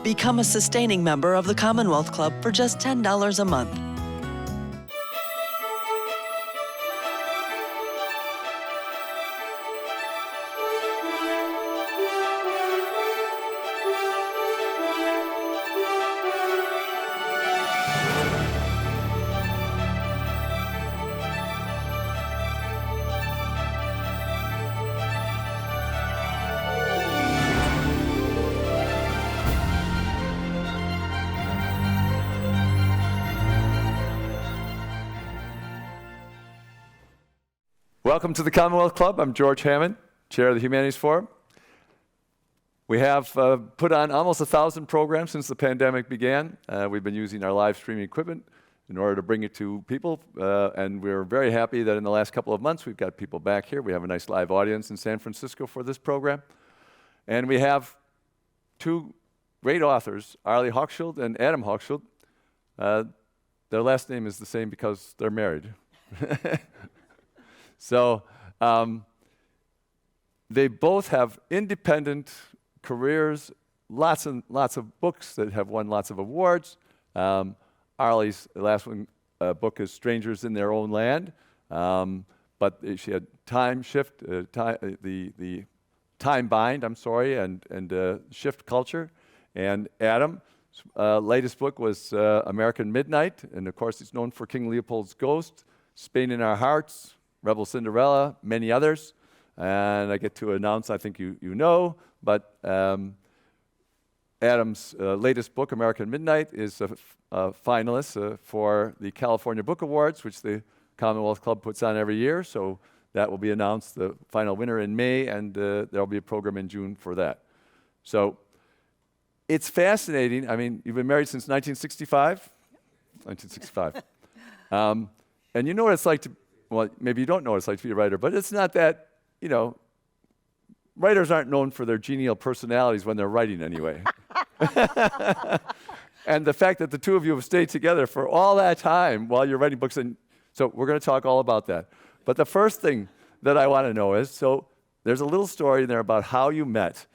Become a sustaining member of the Commonwealth Club for just $10 a month. Welcome to the Commonwealth Club. I'm George Hammond, Chair of the Humanities Forum. We have put on almost 1,000 programs since the pandemic began. We've been using our live streaming equipment in order to bring it to people, and we're very happy that in the last couple of months we've got people back here. We have a nice live audience in San Francisco for this program. And we have two great authors, Arlie Hochschild and Adam Hochschild. Their last name is the same because they're married. So they both have independent careers, lots and lots of books that have won lots of awards. Arlie's last book is Strangers in Their Own Land, but she had Time Shift, the Time Bind, and Shift Culture. And Adam's latest book was American Midnight, and of course he's known for King Leopold's Ghost, Spain in Our Hearts, Rebel Cinderella, many others. And I get to announce, I think you know, but Adam's latest book, American Midnight, is a finalist for the California Book Awards, which the Commonwealth Club puts on every year. So that will be announced, the final winner in May, and there'll be a program in June for that. So it's fascinating. I mean, you've been married since 1965? 1965. And you know what it's like to, well, maybe you don't know what it's like to be a writer, but it's not that, writers aren't known for their genial personalities when they're writing anyway. And the fact that the two of you have stayed together for all that time while you're writing books, and so we're going to talk all about that. But the first thing that I want to know is, so there's a little story in there about how you met,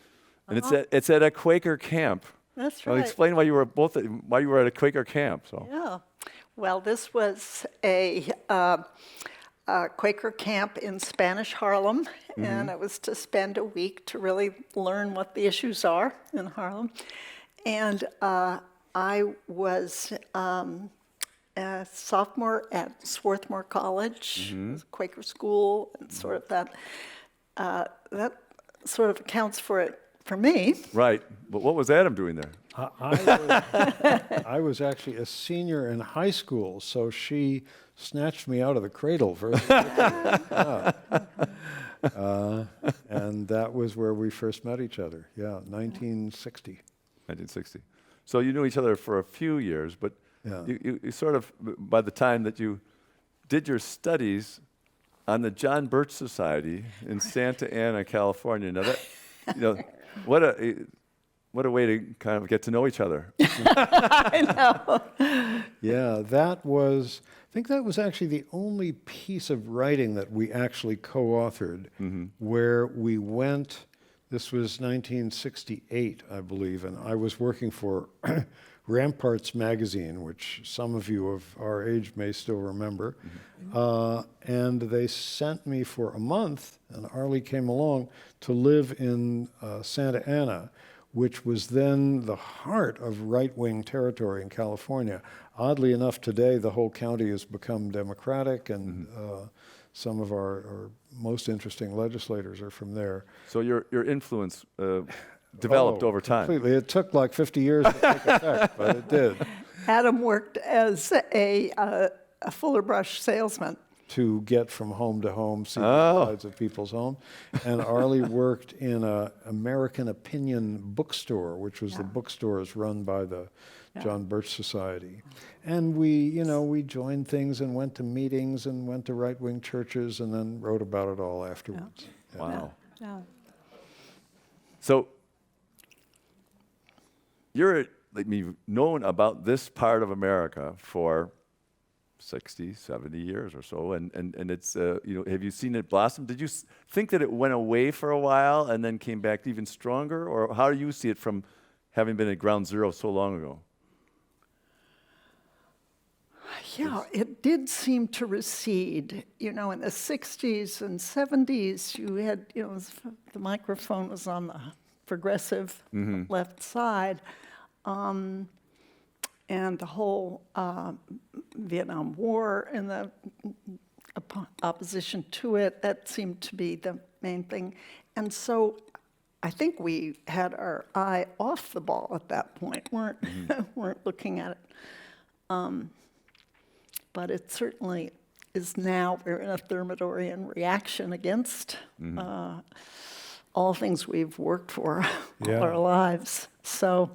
and it's at a Quaker camp. That's Well, right. explain why you were at a Quaker camp. So. Yeah. Well, this was a Quaker camp in Spanish Harlem, and it was to spend a week to really learn what the issues are in Harlem. And I was a sophomore at Swarthmore College, Quaker school, and sort of that sort of accounts for it for me. Right, but what was Adam doing there? I was actually a senior in high school, so she snatched me out of the cradle very quickly. And that was where we first met each other. Yeah, 1960. 1960. So you knew each other for a few years, but Yeah. you sort of, by the time that you did your studies on the John Birch Society in Santa Ana, California. Now that, what a way to kind of get to know each other. I know. Yeah, I think that was actually the only piece of writing that we actually co-authored, where we went, this was 1968, I believe, and I was working for Ramparts magazine, which some of you of our age may still remember. And they sent me for a month, and Arlie came along to live in Santa Ana, which was then the heart of right-wing territory in California. Oddly enough, today the whole county has become Democratic, and some of our most interesting legislators are from there. So your influence developed over time. Completely. It took like 50 years to take effect, but it did. Adam worked as a Fuller Brush salesman. To get from home to home, see the sides of people's homes. And Arlie worked in an American Opinion bookstore, which was the bookstores run by the John Birch Society. And we joined things and went to meetings and went to right-wing churches and then wrote about it all afterwards. Yeah. Wow. Yeah. So you're known about this part of America for 60, 70 years or so, and it's, have you seen it blossom? Did you think that it went away for a while and then came back even stronger, or how do you see it from having been at ground zero so long ago? Yeah, it did seem to recede. You know, in the 60s and 70s, you had, you know, the microphone was on the progressive left side. And the whole Vietnam War and the opposition to it, that seemed to be the main thing. And so I think we had our eye off the ball at that point, weren't looking at it. But it certainly is now, we're in a Thermidorian reaction against all things we've worked for all our lives. So,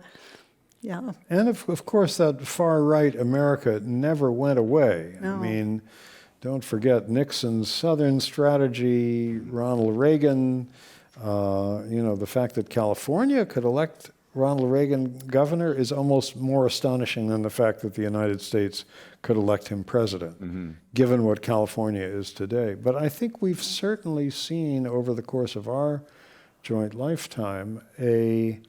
yeah. And of course, that far right America never went away. No. I mean, don't forget Nixon's Southern strategy, Ronald Reagan, you know, the fact that California could elect Ronald Reagan governor is almost more astonishing than the fact that the United States could elect him president, given what California is today. But I think we've certainly seen over the course of our joint lifetime a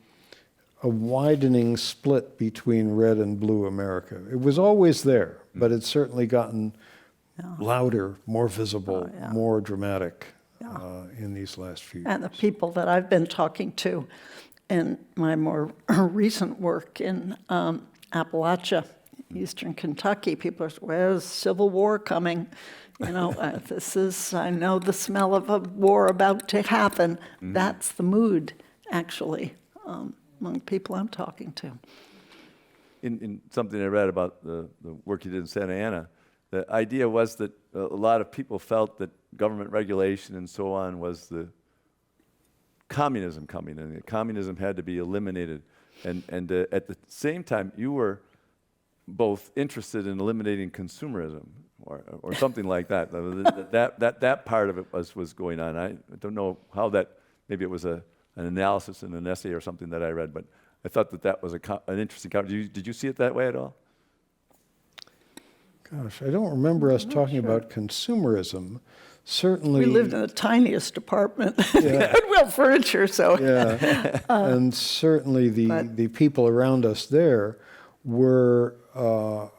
widening split between red and blue America. It was always there, but it's certainly gotten louder, more visible, more dramatic in these last few years. And the people that I've been talking to in my more recent work in Appalachia, Eastern Kentucky, people are saying, well, there's Civil War coming. You know, I know the smell of a war about to happen. That's the mood, actually, among people I'm talking to. In something I read about the work you did in Santa Ana, the idea was that a lot of people felt that government regulation and so on was the communism coming, and that communism had to be eliminated. And at the same time, you were both interested in eliminating consumerism, or something like that. That part of it was going on. I don't know how that. Maybe it was an analysis in an essay or something that I read, but I thought that was an interesting. Did you see it that way at all? Gosh, I don't remember us talking about consumerism. Certainly, We lived in the tiniest apartment, Goodwill Furniture, so. yeah, and certainly the people around us there were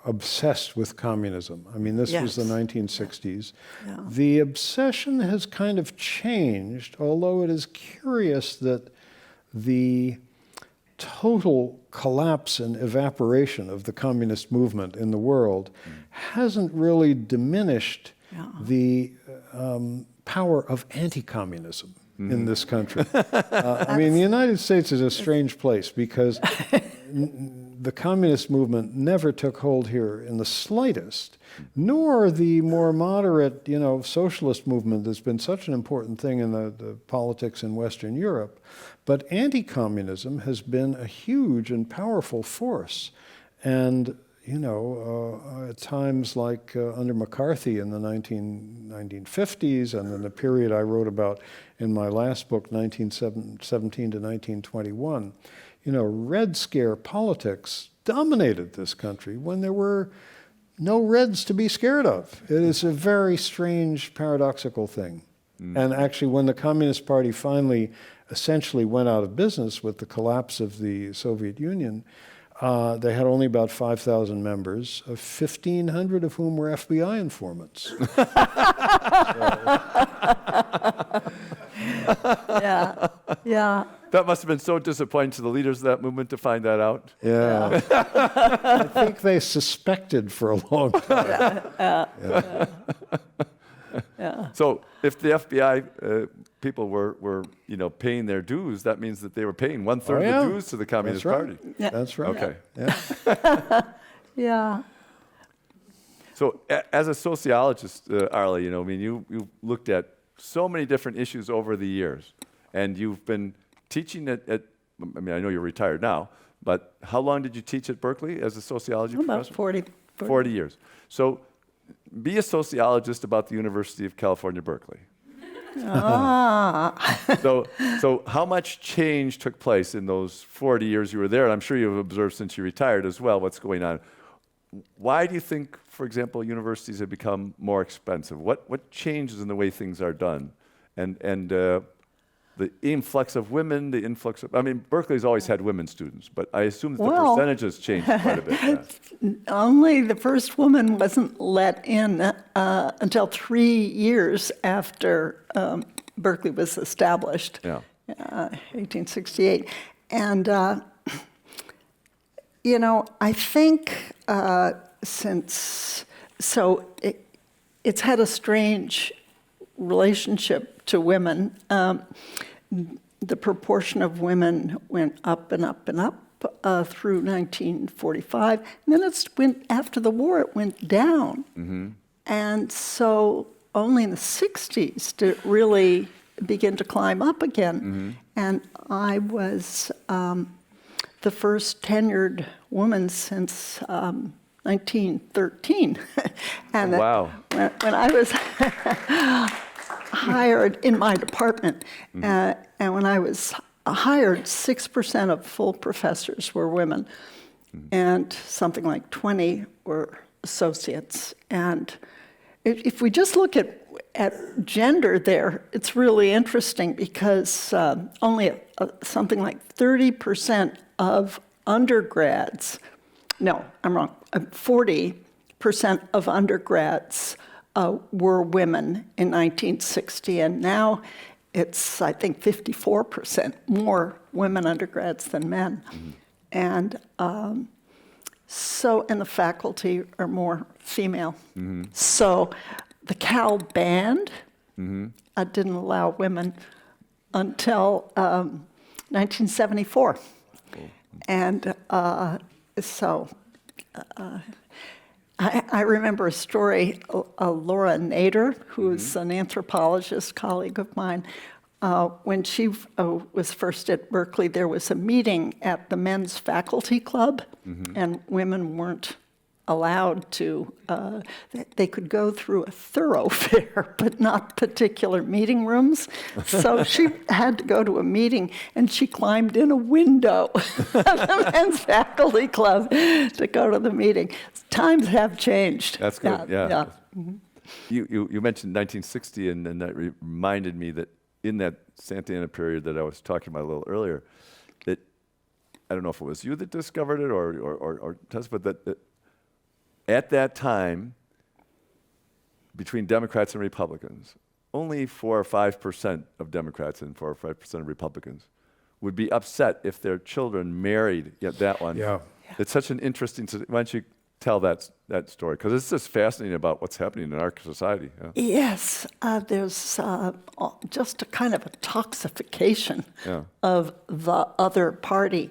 obsessed with communism. I mean, this was the Yes. 1960s. Yeah. The obsession has kind of changed, although it is curious that the total collapse and evaporation of the communist movement in the world hasn't really diminished the power of anti-communism in this country. I mean, the United States is a strange place because the communist movement never took hold here in the slightest, nor the more moderate, you know, socialist movement that's been such an important thing in the politics in Western Europe. But anti-communism has been a huge and powerful force. And, you know, at times like under McCarthy in the 1950s, and in the period I wrote about in my last book, 1917 to 1921, you know, Red Scare politics dominated this country when there were no Reds to be scared of. It is a very strange, paradoxical thing. And actually, when the Communist Party finally essentially went out of business with the collapse of the Soviet Union, they had only about 5,000 members, 1,500 of whom were FBI informants. Yeah, yeah. That must have been so disappointing to the leaders of that movement to find that out. Yeah. I think they suspected for a long time. So if the FBI people were you know, paying their dues, that means that they were paying one-third of the dues to the Communist Party. Yeah. That's right. Okay. Yeah. Yeah. So as a sociologist, Arlie, you know, I mean, you looked at so many different issues over the years, and you've been teaching at I mean, I know you're retired now, but how long did you teach at Berkeley as a sociology About professor? 40. 40 years. So be a sociologist about the University of California, Berkeley. So how much change took place in those 40 years you were there? And I'm sure you've observed since you retired as well what's going on. Why do you think, for example, universities have become more expensive? What changes in the way things are done? And the influx of women, the influx of, I mean, Berkeley's always had women students, but I assume that the Well- percentages changed quite a bit. Yeah. Only the first woman wasn't let in until 3 years after Berkeley was established, Yeah. 1868. And, I think it's had a strange relationship to women. The proportion of women went up and up and up through 1945, and then after the war it went down. And so only in the 60s did it really begin to climb up again. And I was the first tenured woman since 1913. And Wow. when I was hired in my department, and when I was hired, 6% of full professors were women, and something like 20 were associates. And if we just look at gender there, it's really interesting because only something like 30% of undergrads, no, I'm wrong, 40% of undergrads were women in 1960, and now it's, I think, 54% more women undergrads than men. And and the faculty are more female. So the Cal band didn't allow women until 1974. And I remember a story, Laura Nader, who's an anthropologist colleague of mine, when she was first at Berkeley, there was a meeting at the men's faculty club, and women weren't allowed to, they could go through a thoroughfare, but not particular meeting rooms. So she had to go to a meeting, and she climbed in a window of the men's faculty club to go to the meeting. Times have changed. That's good, yeah. You mentioned 1960, and that reminded me that in that Santa Ana period that I was talking about a little earlier, that I don't know if it was you that discovered it or Tess, but that at that time, between Democrats and Republicans, only 4 or 5% of Democrats and 4 or 5% of Republicans would be upset if their children married that one. Yeah. It's such an interesting, why don't you tell that story? Because it's just fascinating about what's happening in our society. Yeah. Yes, there's just a kind of a toxification of the other party.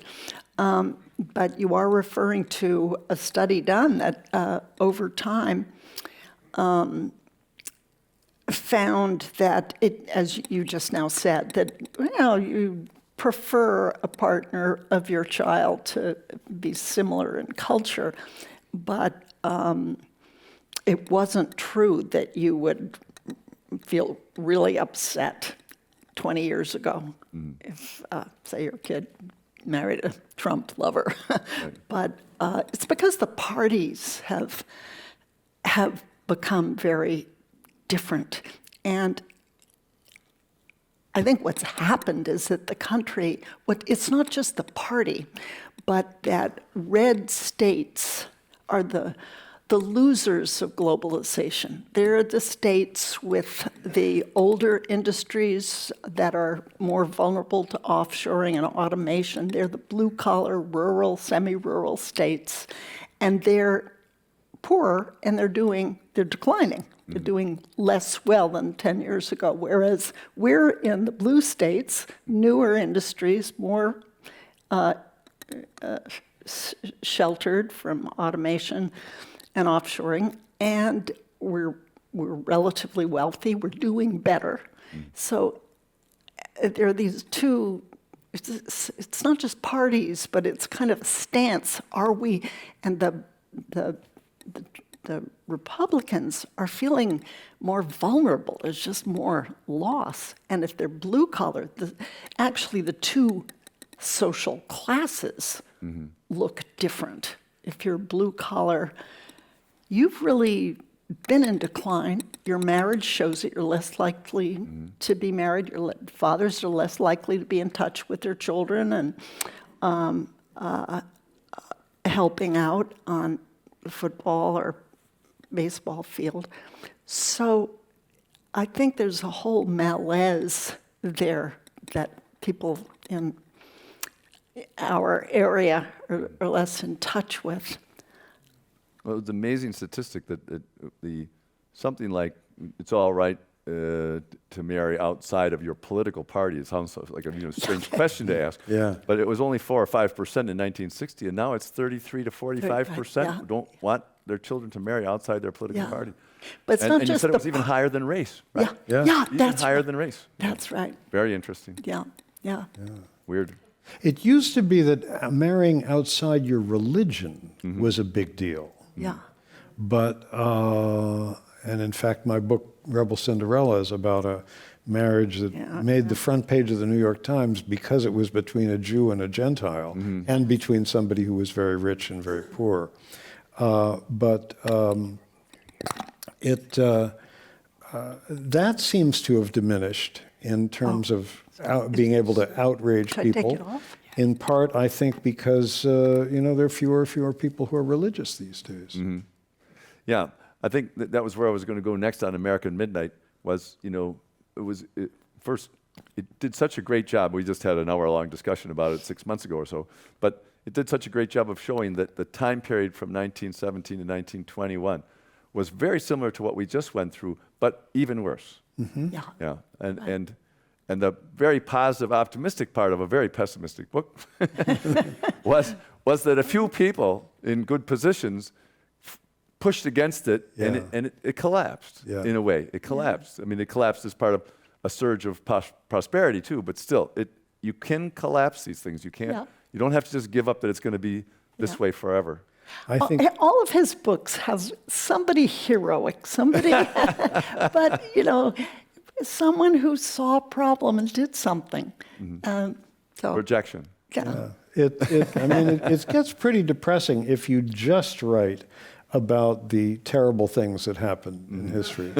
But you are referring to a study done that over time found that it, as you just now said, that you prefer a partner of your child to be similar in culture, but it wasn't true that you would feel really upset 20 years ago if, say, your kid married a Trump lover. But it's because the parties have become very different. And I think what's happened is that the country, it's not just the party, but that red states are the losers of globalization. They're the states with the older industries that are more vulnerable to offshoring and automation. They're the blue-collar, rural, semi-rural states, and they're poor, and they're declining. They're doing less well than 10 years ago, whereas we're in the blue states, newer industries, more sheltered from automation and offshoring, and we're relatively wealthy. We're doing better. So there are these two. It's not just parties, but it's kind of a stance. Are we? And the Republicans are feeling more vulnerable. There's just more loss. And if they're blue collar, actually the two social classes look different. If you're blue collar, you've really been in decline. Your marriage shows that you're less likely to be married. Fathers are less likely to be in touch with their children and helping out on the football or baseball field. So I think there's a whole malaise there that people in our area are less in touch with. Well, it's an amazing statistic that something like it's all right to marry outside of your political party. It sounds like a strange question to ask. Yeah. But it was only 4 or 5% in 1960, and now it's 33 to 45% yeah. who don't want their children to marry outside their political Yeah. party. But it's and, not and just you said it the was even higher than race, right? Yeah, Yeah. Even that's higher right. than race. That's right. Very interesting. Yeah. Weird. It used to be that marrying outside your religion was a big deal. Yeah. But, and in fact, my book, Rebel Cinderella, is about a marriage that made the front page of the New York Times because it was between a Jew and a Gentile, and between somebody who was very rich and very poor. That seems to have diminished in terms of being able to outrage Should I take people. it off? In part, I think because there are fewer and fewer people who are religious these days. Yeah, I think that was where I was going to go next on American Midnight. It did such a great job. We just had an hour-long discussion about it 6 months ago or so. But it did such a great job of showing that the time period from 1917 to 1921 was very similar to what we just went through, but even worse. Yeah. Yeah, and the very positive, optimistic part of a very pessimistic book was that a few people in good positions pushed against it, Yeah. and it collapsed Yeah. in a way. It collapsed. I mean, it collapsed as part of a surge of prosperity too. But still, you can collapse these things. You can't. Yeah. You don't have to just give up that it's going to be this way forever. I think All of his books have somebody heroic, somebody, but someone who saw a problem and did something. So Rejection. yeah. it gets pretty depressing if you just write about the terrible things that happened in history.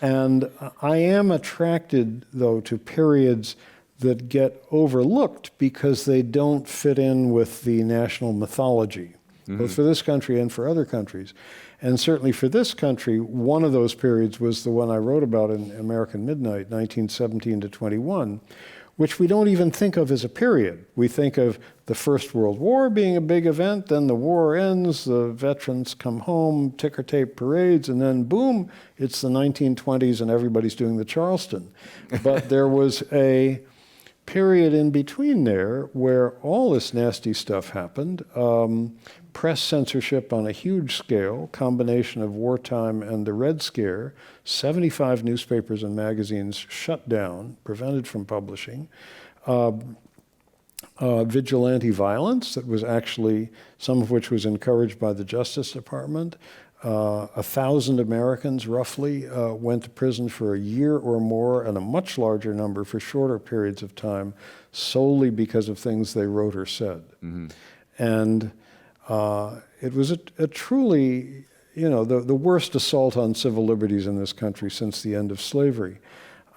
And I am attracted, though, to periods that get overlooked because they don't fit in with the national mythology, both for this country and for other countries. And certainly for this country, one of those periods was the one I wrote about in American Midnight, 1917 to 21, which we don't even think of as a period. We think of the First World War being a big event, then the war ends, the veterans come home, ticker tape parades, and then boom, it's the 1920s and everybody's doing the Charleston. But there was a period in between there where all this nasty stuff happened. Press censorship on a huge scale, combination of wartime and the Red Scare, 75 newspapers and magazines shut down, prevented from publishing. Vigilante violence that was actually, some of which was encouraged by the Justice Department. 1,000 Americans roughly went to prison for a year or more, and a much larger number for shorter periods of time, solely because of things they wrote or said. And it was a truly, the worst assault on civil liberties in this country since the end of slavery.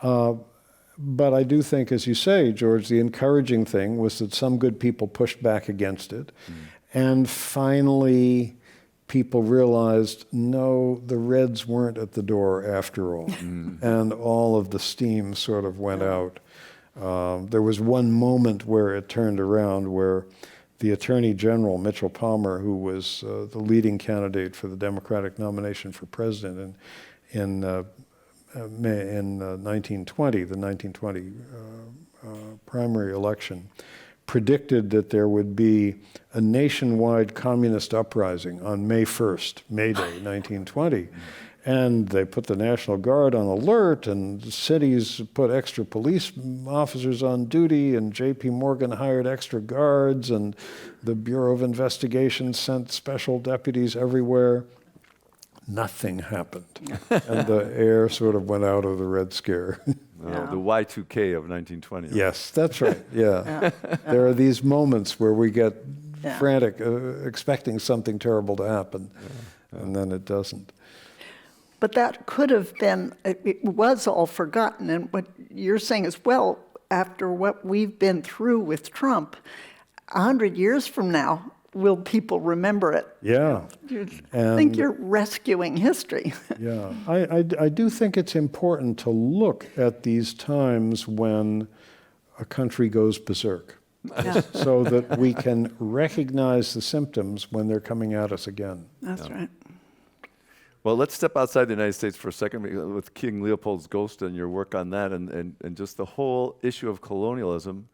But I do think, as you say, George, the encouraging thing was that some good people pushed back against it. And finally, people realized, no, the Reds weren't at the door after all. And all of the steam sort of went out. There was one moment where it turned around where the Attorney General, Mitchell Palmer, who was the leading candidate for the Democratic nomination for president in 1920, the 1920 primary election, predicted that there would be a nationwide communist uprising on May 1st, May Day, 1920. And they put the National Guard on alert, and cities put extra police officers on duty, and J.P. Morgan hired extra guards, and the Bureau of Investigation sent special deputies everywhere. Nothing happened. And the air sort of went out of the Red Scare. The Y2K of 1920. Yes, that's right. Yeah. There are these moments where we get frantic, expecting something terrible to happen. and then it doesn't. But that could have been, it was all forgotten. And what you're saying is, well, after what we've been through with Trump, 100 years from now, will people remember it? Yeah. I think you're rescuing history. Yeah, I do think it's important to look at these times when a country goes berserk, so that we can recognize the symptoms when they're coming at us again. That's right. Well, let's step outside the United States for a second with King Leopold's Ghost and your work on that, and just the whole issue of colonialism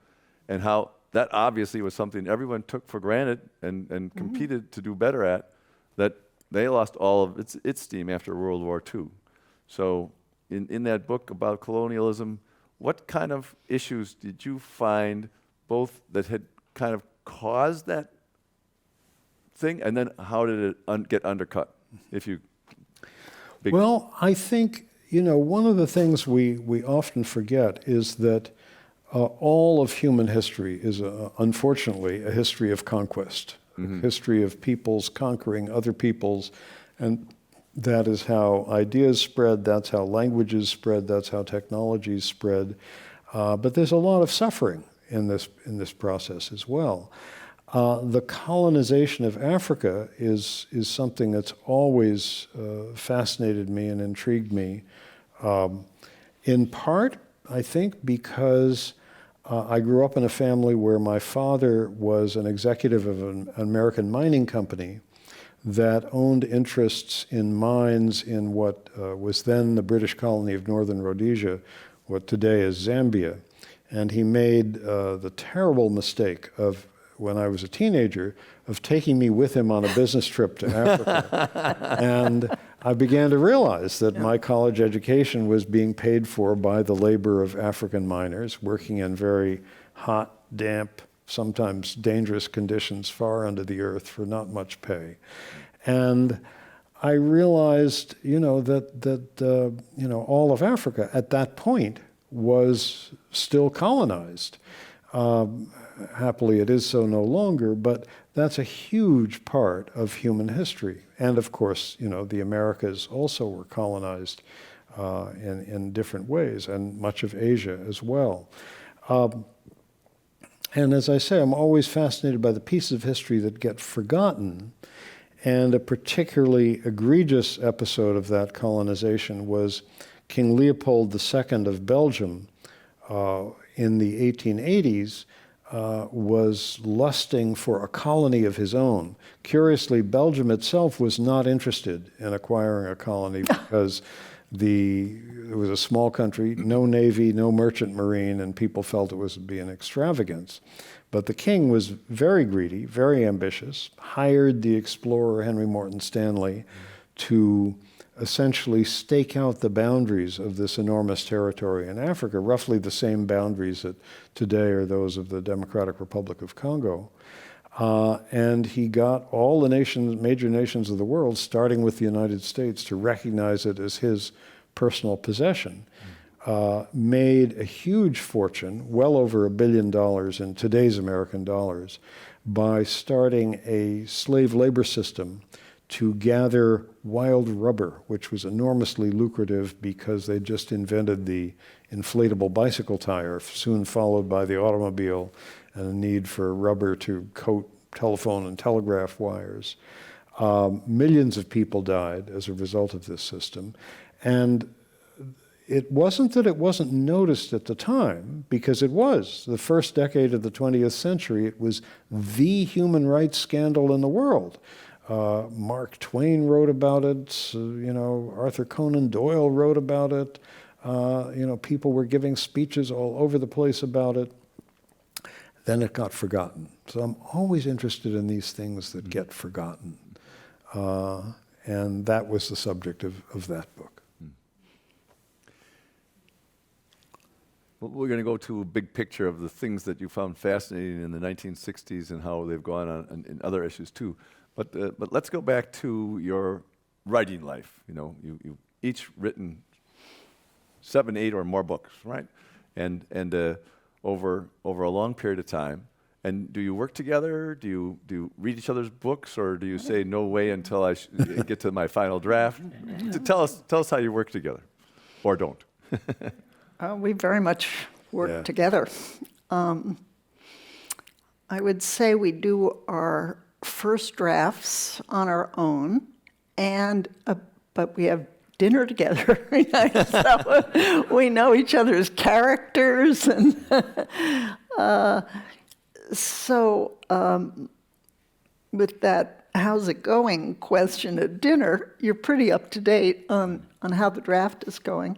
and how that obviously was something everyone took for granted and competed to do better at, that they lost all of its steam after World War II. So in that book about colonialism, what kind of issues did you find both that had kind of caused that thing, and then how did it get undercut, if you... Well, I think, one of the things we often forget is that all of human history is, unfortunately, a history of conquest, a history of peoples conquering other peoples, and that is how ideas spread, that's how languages spread, that's how technologies spread. But there's a lot of suffering in this process as well. The colonization of Africa is something that's always fascinated me and intrigued me, in part, I think, because I grew up in a family where my father was an executive of an American mining company that owned interests in mines in what was then the British colony of Northern Rhodesia, what today is Zambia. And he made the terrible mistake of, when I was a teenager, of taking me with him on a business trip to Africa. And I began to realize that my college education was being paid for by the labor of African miners working in very hot, damp, sometimes dangerous conditions far under the earth for not much pay. And I realized, that all of Africa at that point was still colonized. Happily, it is so no longer, but that's a huge part of human history. And of course, the Americas also were colonized in different ways, and much of Asia as well. And as I say, I'm always fascinated by the pieces of history that get forgotten. And a particularly egregious episode of that colonization was King Leopold II of Belgium in the 1880s. Was lusting for a colony of his own. Curiously, Belgium itself was not interested in acquiring a colony because it was a small country, no navy, no merchant marine, and people felt it would be an extravagance. But the king was very greedy, very ambitious, hired the explorer Henry Morton Stanley to essentially stake out the boundaries of this enormous territory in Africa, roughly the same boundaries that today are those of the Democratic Republic of Congo. And he got all the major nations of the world, starting with the United States, to recognize it as his personal possession. Made a huge fortune, well over $1 billion in today's American dollars, by starting a slave labor system to gather wild rubber, which was enormously lucrative because they just invented the inflatable bicycle tire, soon followed by the automobile and a need for rubber to coat telephone and telegraph wires. Millions of people died as a result of this system. And it wasn't that it wasn't noticed at the time, because it was. The first decade of the 20th century, it was the human rights scandal in the world. Mark Twain wrote about it, Arthur Conan Doyle wrote about it, people were giving speeches all over the place about it. Then it got forgotten. So I'm always interested in these things that get forgotten. And that was the subject of that book. Well, we're going to go to a big picture of the things that you found fascinating in the 1960s and how they've gone on in other issues too. But let's go back to your writing life. You've each written 7, 8, or more books, right? And over a long period of time. And do you work together? Do you read each other's books, or do you say no way until I get to my final draft? Tell us how you work together, or don't. We very much work Yeah. together. I would say we do our first drafts on our own, but we have dinner together. So we know each other's characters, and with that "how's it going" question at dinner, you're pretty up to date on how the draft is going.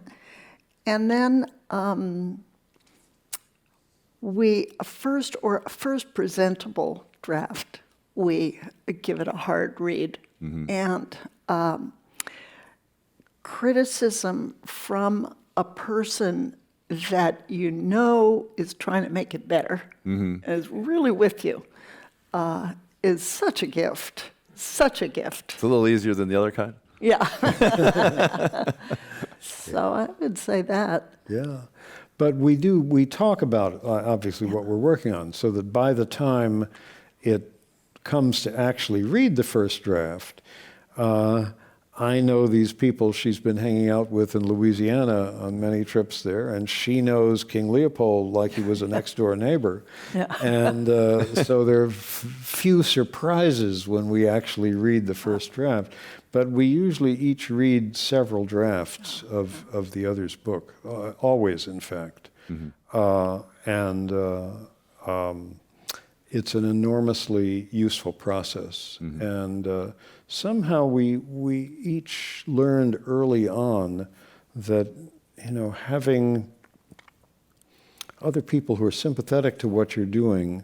And then a first presentable draft, we give it a hard read. And criticism from a person that you know is trying to make it better, and is really with you, is such a gift, such a gift. It's a little easier than the other kind. Yeah. So I would say that. Yeah. But we talk about, obviously, what we're working on, so that by the time it comes to actually read the first draft, I know these people she's been hanging out with in Louisiana on many trips there, and she knows King Leopold like he was a next-door neighbor. Yeah. And so there are few surprises when we actually read the first draft. But we usually each read several drafts of the other's book, always, in fact. It's an enormously useful process. And somehow we each learned early on that, having other people who are sympathetic to what you're doing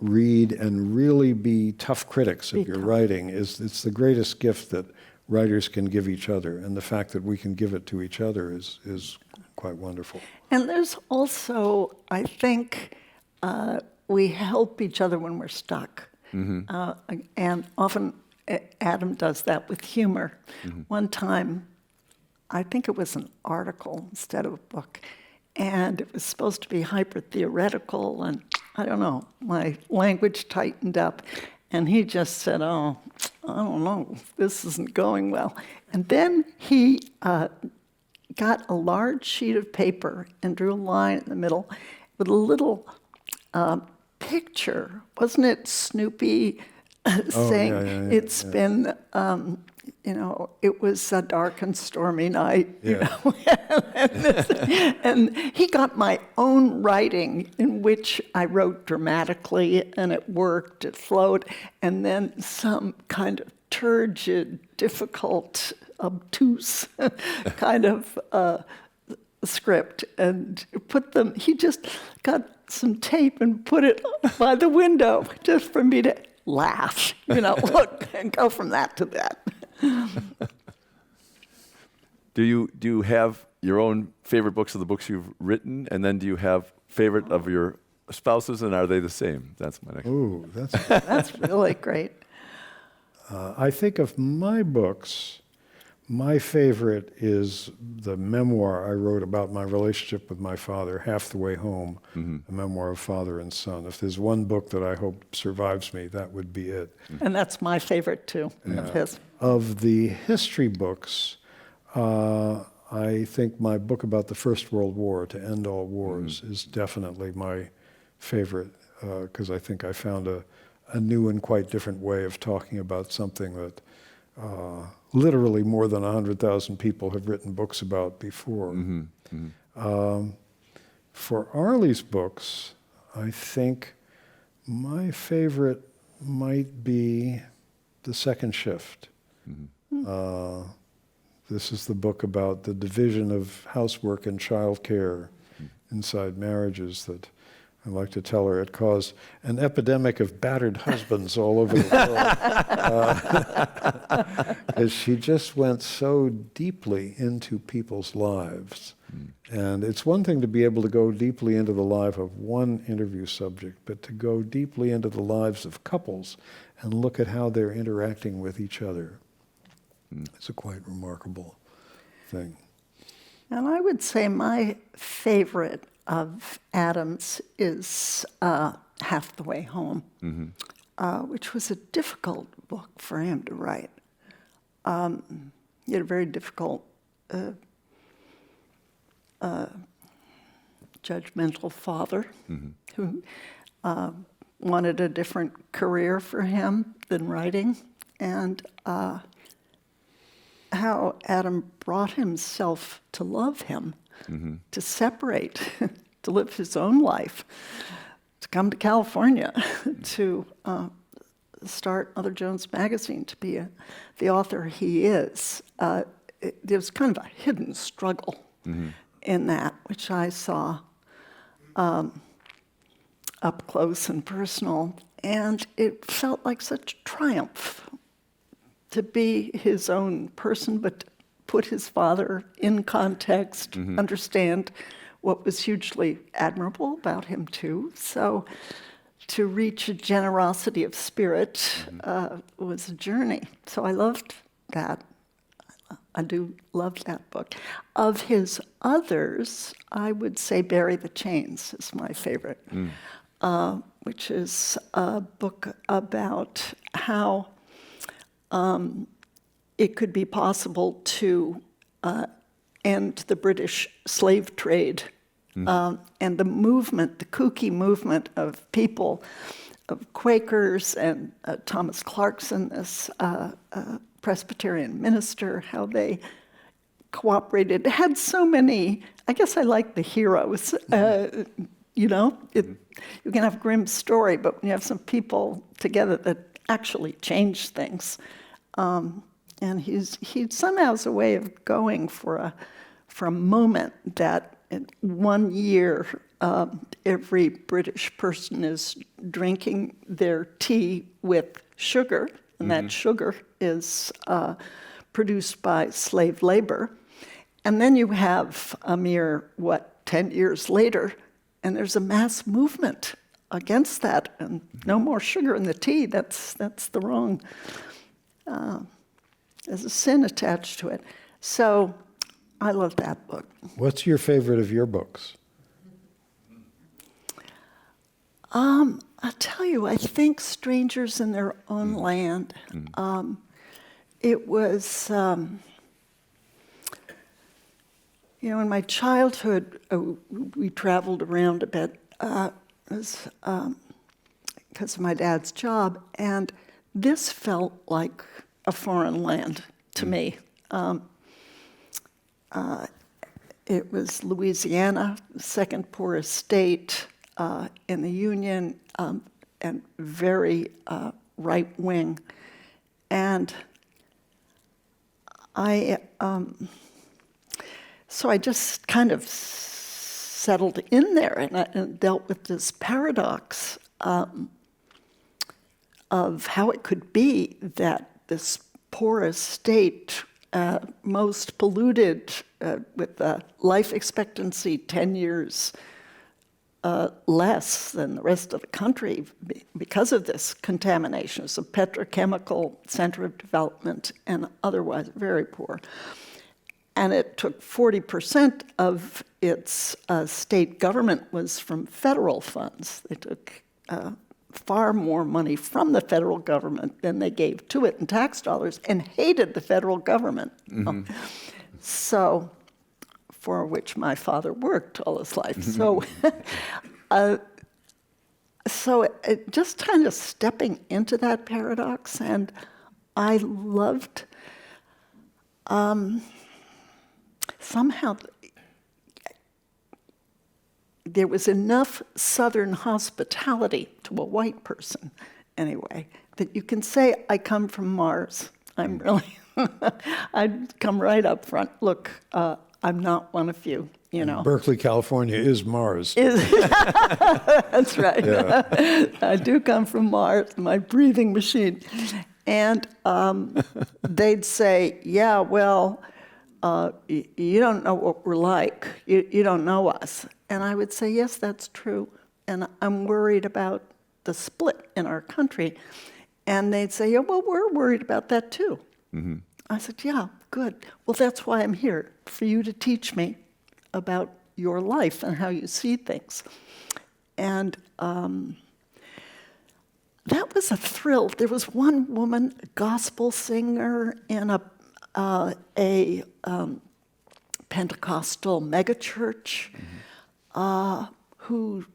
read and really be tough critics of your writing it's the greatest gift that writers can give each other, and the fact that we can give it to each other is quite wonderful. And there's also, I think, we help each other when we're stuck. And often Adam does that with humor. One time, I think it was an article instead of a book, and it was supposed to be hyper-theoretical, and I don't know, my language tightened up, and he just said, "Oh, I don't know, this isn't going well." And then he got a large sheet of paper and drew a line in the middle with a little picture. Wasn't it Snoopy saying, yeah, it's been, it was a dark and stormy night, and he got my own writing, in which I wrote dramatically, and it worked, it flowed, and then some kind of turgid, difficult, obtuse kind of script, and he just got some tape and put it by the window just for me to laugh, look, and go from that to that. Do you have your own favorite books of the books you've written, and then do you have favorite of your spouses, and are they the same? That's my next. Ooh, that's. That's really great. I think of my books. My favorite is the memoir I wrote about my relationship with my father, Half the Way Home, a memoir of father and son. If there's one book that I hope survives me, that would be it. And that's my favorite, too, of his. Of the history books, I think my book about the First World War, To End All Wars, is definitely my favorite, because I think I found a new and quite different way of talking about something that literally more than 100,000 people have written books about before. For Arlie's books, I think my favorite might be The Second Shift. This is the book about the division of housework and childcare inside marriages that I like to tell her it caused an epidemic of battered husbands all over the world. Because she just went so deeply into people's lives. And it's one thing to be able to go deeply into the life of one interview subject, but to go deeply into the lives of couples and look at how they're interacting with each other. It's a quite remarkable thing. And I would say my favorite of Adams is Half the Way Home, which was a difficult book for him to write. He had a very difficult, judgmental father who wanted a different career for him than writing, and how Adam brought himself to love him, to separate, to live his own life, to come to California, to start Mother Jones Magazine, to be the author he is. There's kind of a hidden struggle in that, which I saw up close and personal, and it felt like such a triumph to be his own person, but put his father in context, understand what was hugely admirable about him too. So to reach a generosity of spirit was a journey. So I loved that. I do love that book. Of his others, I would say Bury the Chains is my favorite, which is a book about how it could be possible to end the British slave trade and the movement, the kooky movement of people, of Quakers and Thomas Clarkson, this Presbyterian minister, how they cooperated. It had so many, I guess I like the heroes. You know, you can have a grim story, but when you have some people together that actually change things. And he somehow has a way of going for a moment that in 1 year every British person is drinking their tea with sugar, and that sugar is produced by slave labor. And then you have a mere, 10 years later, and there's a mass movement against that, and no more sugar in the tea. That's the wrong. There's a sin attached to it. So I love that book. What's your favorite of your books? I'll tell you, I think Strangers in Their Own Land. It was, in my childhood, we traveled around a bit because of my dad's job, and this felt like a foreign land to me. It was Louisiana, the second poorest state in the Union, and very right-wing. And so I just kind of settled in there and dealt with this paradox of how it could be that this poorest state, most polluted, with a life expectancy 10 years less than the rest of the country because of this contamination. It's a petrochemical center of development and otherwise very poor. And it took 40% of its state government was from federal funds. They took far more money from the federal government than they gave to it in tax dollars, and hated the federal government. So, for which my father worked all his life. So, it just kind of stepping into that paradox, and I loved somehow there was enough Southern hospitality to a white person, anyway, that you can say, I come from Mars. I'm really, I'd come right up front. Look, I'm not one of you, Berkeley, California is Mars. That's right. Yeah. I do come from Mars, my breathing machine. And they'd say, yeah, well, you don't know what we're like. You don't know us. And I would say, yes, that's true. And I'm worried about the split in our country. And they'd say, yeah, well, we're worried about that too. I said, yeah, good. Well, that's why I'm here, for you to teach me about your life and how you see things. And that was a thrill. There was one woman, a gospel singer in a Pentecostal megachurch, who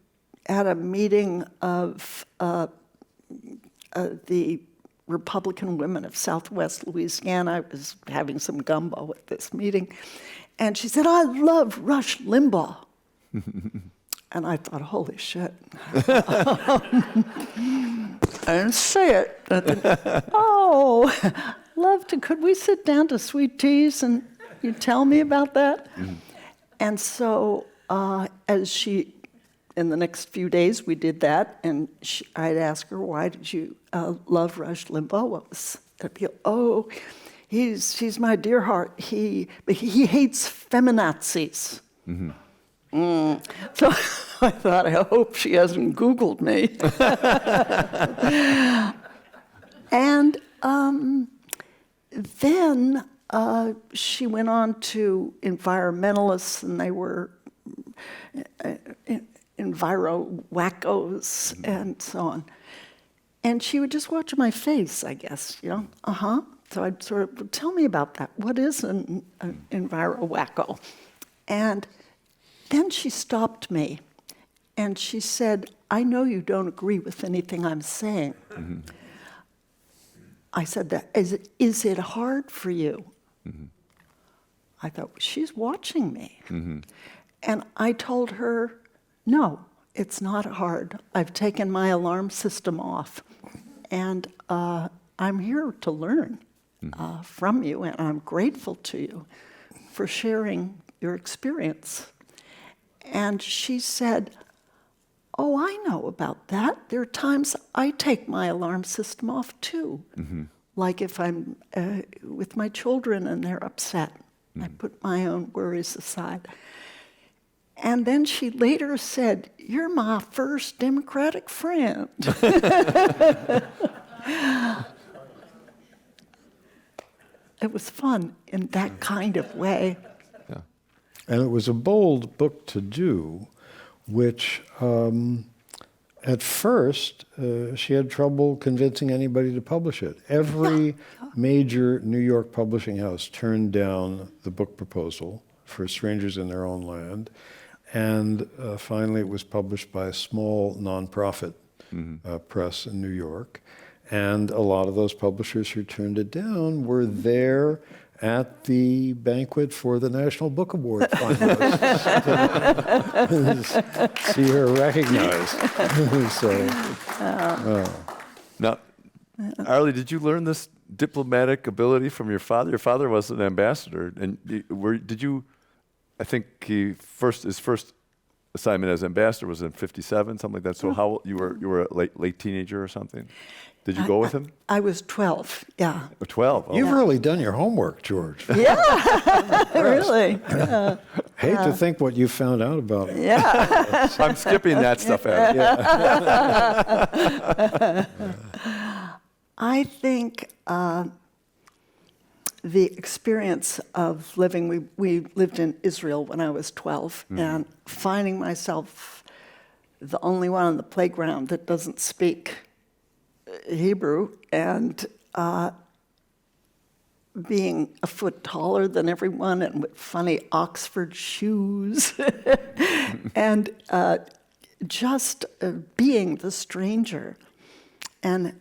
at a meeting of the Republican Women of Southwest Louisiana, I was having some gumbo at this meeting, and she said, "I love Rush Limbaugh." And I thought, holy shit. I didn't say it. I thought, oh, love to, could we sit down to sweet teas and you tell me about that? And so in the next few days, we did that, and I'd ask her, why did you love Rush Limbaugh? What was the appeal? Oh, he's my dear heart. But he hates feminazis. So I thought, I hope she hasn't Googled me. And then she went on to environmentalists, and they were enviro-wackos and so on. And she would just watch my face, I guess, So I'd sort of, tell me about that. What is an enviro-wacko? And then she stopped me, and she said, I know you don't agree with anything I'm saying. I said, is it hard for you? I thought, she's watching me. And I told her, no, it's not hard. I've taken my alarm system off, and I'm here to learn from you, and I'm grateful to you for sharing your experience. And she said, oh, I know about that. There are times I take my alarm system off too. Like if I'm with my children and they're upset, I put my own worries aside. And then she later said, you're my first Democratic friend. It was fun in that kind of way. And it was a bold book to do, which at first she had trouble convincing anybody to publish it. Every major New York publishing house turned down the book proposal for Strangers in Their Own Land. And finally it was published by a small nonprofit press in New York. And a lot of those publishers who turned it down were there at the banquet for the National Book Award finalists. See her recognized. Now, Arlie, did you learn this diplomatic ability from your father? Your father was an ambassador, and I think his first assignment as ambassador was in '57, something like that. So how you were a late teenager or something? Did you go with him? I was 12, yeah. 12. Oh. You've really done your homework, George. Yeah, really. Hate to think what you found out about him. Yeah. I'm skipping that stuff out. I think the experience of living, we lived in Israel when I was 12, and finding myself the only one on the playground that doesn't speak Hebrew, and being a foot taller than everyone and with funny Oxford shoes, and just being the stranger and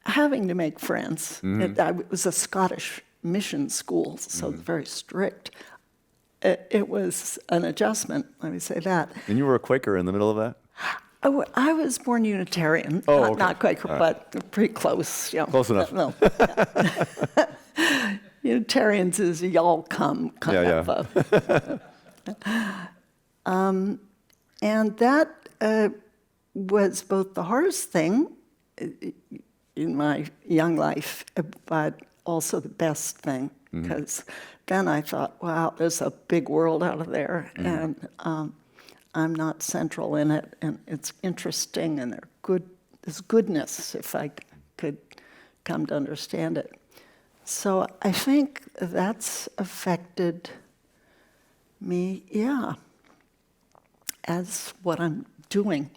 having to make friends. It was a Scottish mission school, so very strict. It was an adjustment, let me say that. And you were a Quaker in the middle of that? Oh, I was born Unitarian, okay. not Quaker, but pretty close. Close enough. No, yeah. Unitarians is y'all come kind of. And that was both the hardest thing in my young life, but also the best thing, because then I thought, wow, there's a big world out of there, and I'm not central in it, and it's interesting, and there's goodness, if I could come to understand it. So I think that's affected me, yeah. as what I'm doing.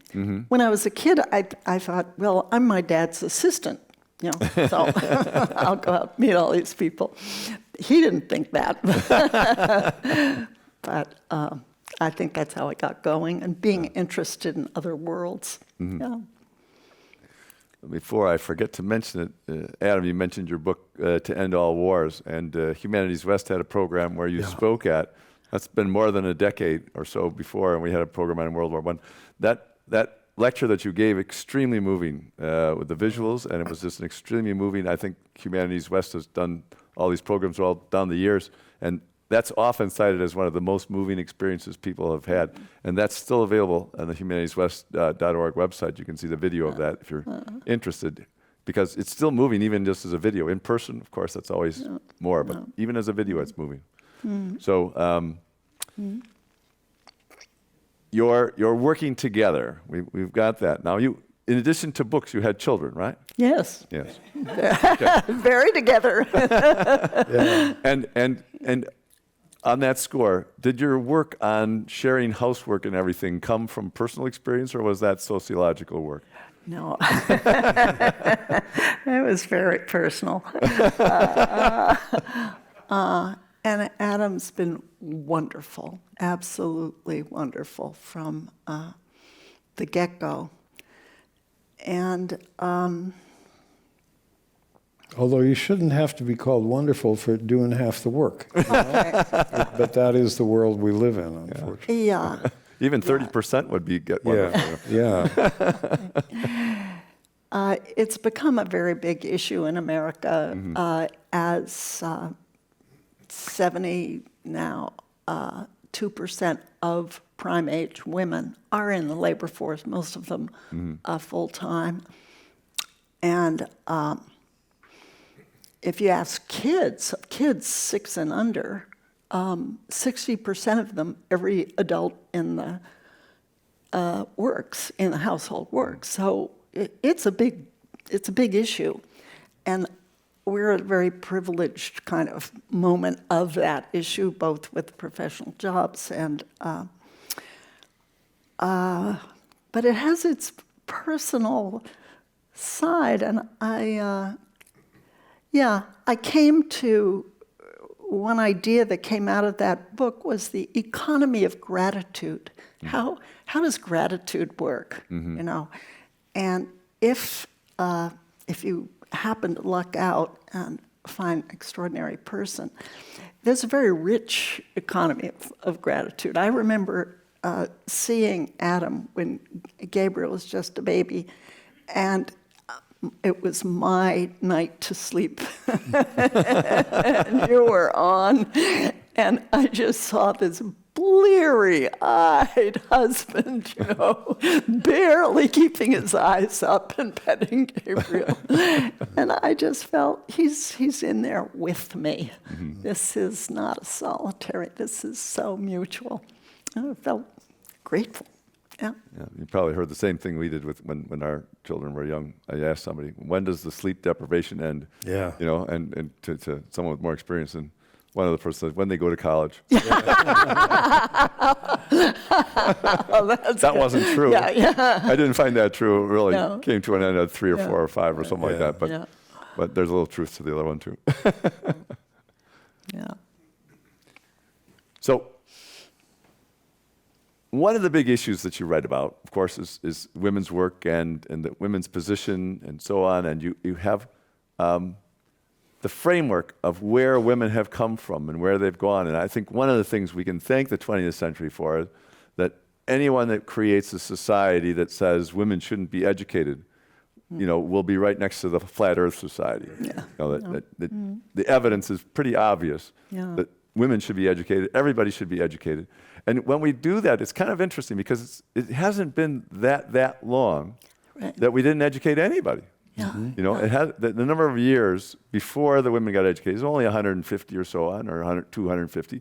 When I was a kid, I thought, well, I'm my dad's assistant, you know, so I'll go out and meet all these people. He didn't think that. But I think that's how I got going, and being interested in other worlds. Yeah. Before I forget to mention it, Adam, you mentioned your book, To End All Wars, and Humanities West had a program where you spoke at. That's been more than a decade or so before, and we had a program on World War I. That lecture that you gave, extremely moving with the visuals, and it was just an extremely moving. I think Humanities West has done all these programs all down the years, and that's often cited as one of the most moving experiences people have had. And that's still available on the humanities.org website. You can see the video of that if you're interested, because it's still moving even just as a video. In person, of course, that's always more, but even as a video, it's moving. So you're working together. We've got that. Now, you, in addition to books, you had children, right? Yes. Yes. Very together. And on that score, did your work on sharing housework and everything come from personal experience, or was that sociological work? No. It was very personal. And Adam's been wonderful, absolutely wonderful from the get-go. And Although you shouldn't have to be called wonderful for doing half the work. You know? But that is the world we live in, unfortunately. yeah, Even 30% would be get wonderful. Yeah. it's become a very big issue in America as 70 now, 2% of prime age women are in the labor force, most of them full time. And if you ask kids 6 and under, 60% of them, every adult in the works, in the household works. So it's a big issue. And we're at a very privileged kind of moment of that issue, both with professional jobs and, but it has its personal side. And I came to, one idea that came out of that book was the economy of gratitude. How does gratitude work, you know? And if you happen to luck out and find an extraordinary person, there's a very rich economy of gratitude. I remember seeing Adam when Gabriel was just a baby, and it was my night to sleep. And you were on, and I just saw this bleary-eyed husband, you know, barely keeping his eyes up and petting Gabriel. And I just felt he's in there with me. This is not a solitary, this is so mutual. And I felt grateful. Yeah. You probably heard the same thing we did with when our children were young. I asked somebody, when does the sleep deprivation end? Yeah. You know, and to someone with more experience, and one of the person said, when they go to college. Oh, That wasn't true. Yeah. I didn't find that true. It really No. came to an end at 3 or 4 or 5 or something like that. But there's a little truth to the other one too. Yeah. So one of the big issues that you write about, of course, is women's work and the women's position and so on. And you have the framework of where women have come from and where they've gone. And I think one of the things we can thank the 20th century for is that anyone that creates a society that says women shouldn't be educated, you know, will be right next to the flat earth society. Yeah. You know, that the evidence is pretty obvious that women should be educated, everybody should be educated. And when we do that, it's kind of interesting because it hasn't been that long that we didn't educate anybody. Yeah. You know, it has the number of years before the women got educated is only 150 or so on, or 100, 250,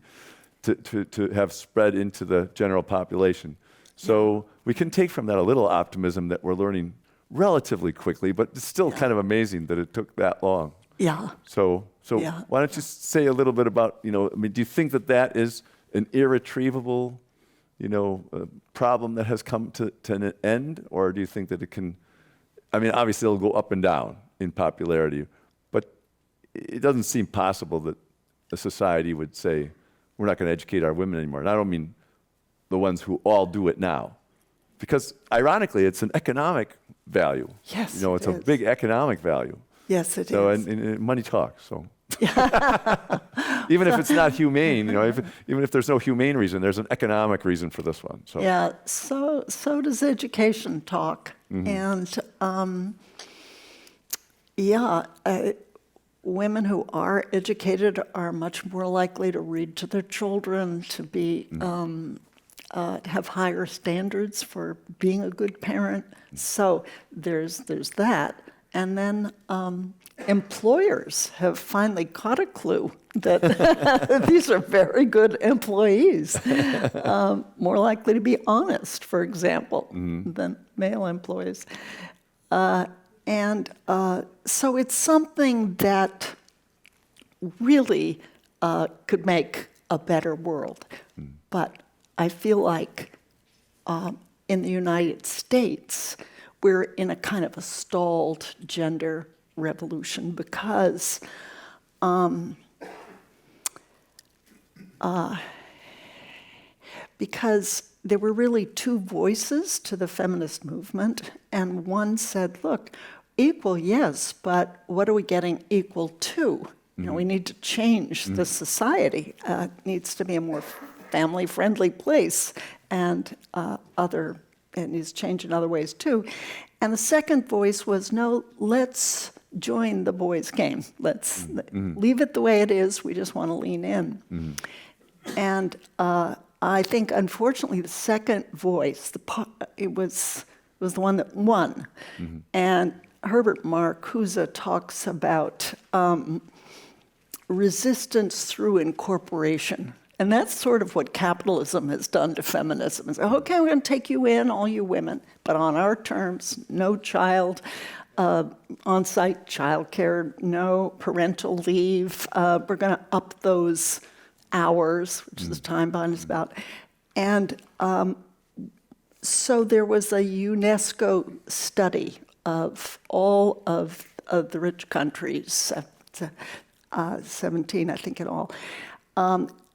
to have spread into the general population. So we can take from that a little optimism that we're learning relatively quickly, but it's still kind of amazing that it took that long. Yeah. So Yeah. why don't you say a little bit about, you know, I mean, do you think that is an irretrievable problem that has come to an end, or do you think that it can? I mean, obviously it'll go up and down in popularity, but it doesn't seem possible that a society would say we're not going to educate our women anymore. And I don't mean the ones who all do it now, because ironically, it's an economic value. Yes, it's it a is. big economic value. Yes, it So, is. and money talks. So, even if it's not humane, even if there's no humane reason, there's an economic reason for this one. So, Yeah, so does education talk. And women who are educated are much more likely to read to their children, to be have higher standards for being a good parent. So there's that. And then employers have finally caught a clue that these are very good employees, more likely to be honest, for example, than male employees. So it's something that really could make a better world. But I feel like in the United States, we're in a kind of a stalled gender revolution because there were really two voices to the feminist movement, and one said, look, equal, yes, but what are we getting equal to? We need to change the society. It needs to be a more family-friendly place, and it needs to change in other ways too. And the second voice was, no, let's join the boys' game. Let's leave it the way it is. We just want to lean in. And I think, unfortunately, the second voice, it was the one that won. And Herbert Marcuse talks about resistance through incorporation. And that's sort of what capitalism has done to feminism. It's, okay, we're going to take you in, all you women, but on our terms, no child, on-site childcare, no parental leave. We're going to up those hours, which is time bond is about. And so there was a UNESCO study of all of the rich countries, 17, I think in all.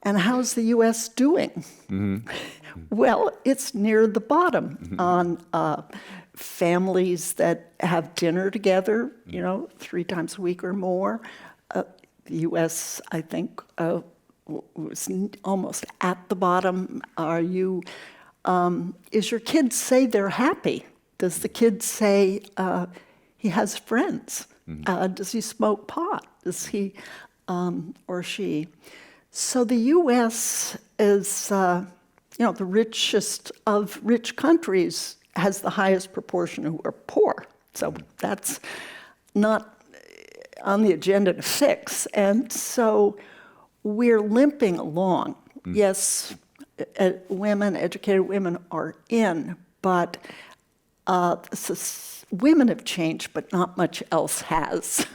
And how's the U.S. doing? Well, it's near the bottom on families that have dinner together, 3 times a week or more. The U.S., I think, was almost at the bottom. Is your kid say they're happy? Does the kid say he has friends? Does he smoke pot? Does he or she? So the U.S. is, the richest of rich countries, has the highest proportion who are poor. So that's not on the agenda to fix. And so we're limping along. Yes, educated women are in, but women have changed, but not much else has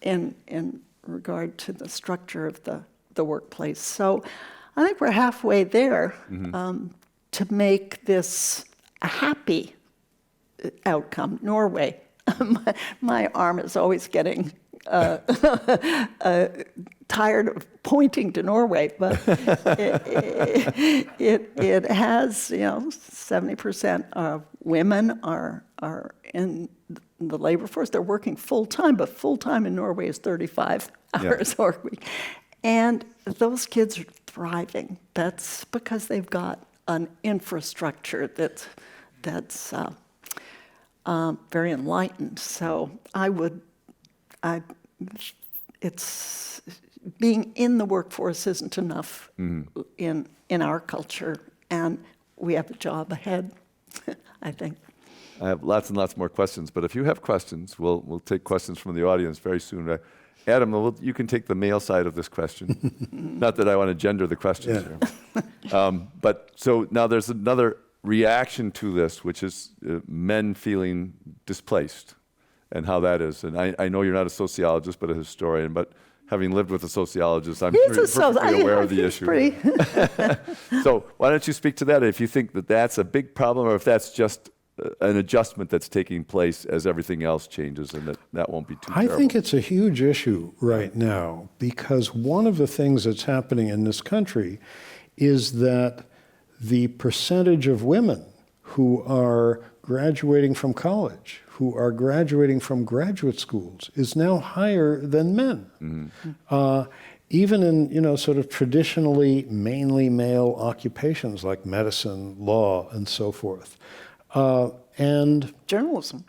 in regard to the structure of the workplace. So I think we're halfway there to make this a happy outcome. Norway, my arm is always getting tired of pointing to Norway, but it has, 70% of women are in the labor force. They're working full-time, but full-time in Norway is 35 hours a week. And those kids are thriving. That's because they've got an infrastructure that's very enlightened. So it's being in the workforce isn't enough in our culture, and we have a job ahead, I think. I have lots and lots more questions, but if you have questions, we'll take questions from the audience very soon. Adam, you can take the male side of this question. Not that I want to gender the questions here. But so now there's another reaction to this, which is men feeling displaced and how that is. And I know you're not a sociologist, but a historian, but having lived with a sociologist, I'm He's sure you're a soci- perfectly aware of the he's issue. pretty- So why don't you speak to that, if you think that that's a big problem, or if that's just an adjustment that's taking place as everything else changes, and that won't be too I terrible. think it's a huge issue right now because one of the things that's happening in this country is that the percentage of women who are graduating from college, who are graduating from graduate schools, is now higher than men. Even in, sort of traditionally mainly male occupations like medicine, law, and so forth. And Journalism.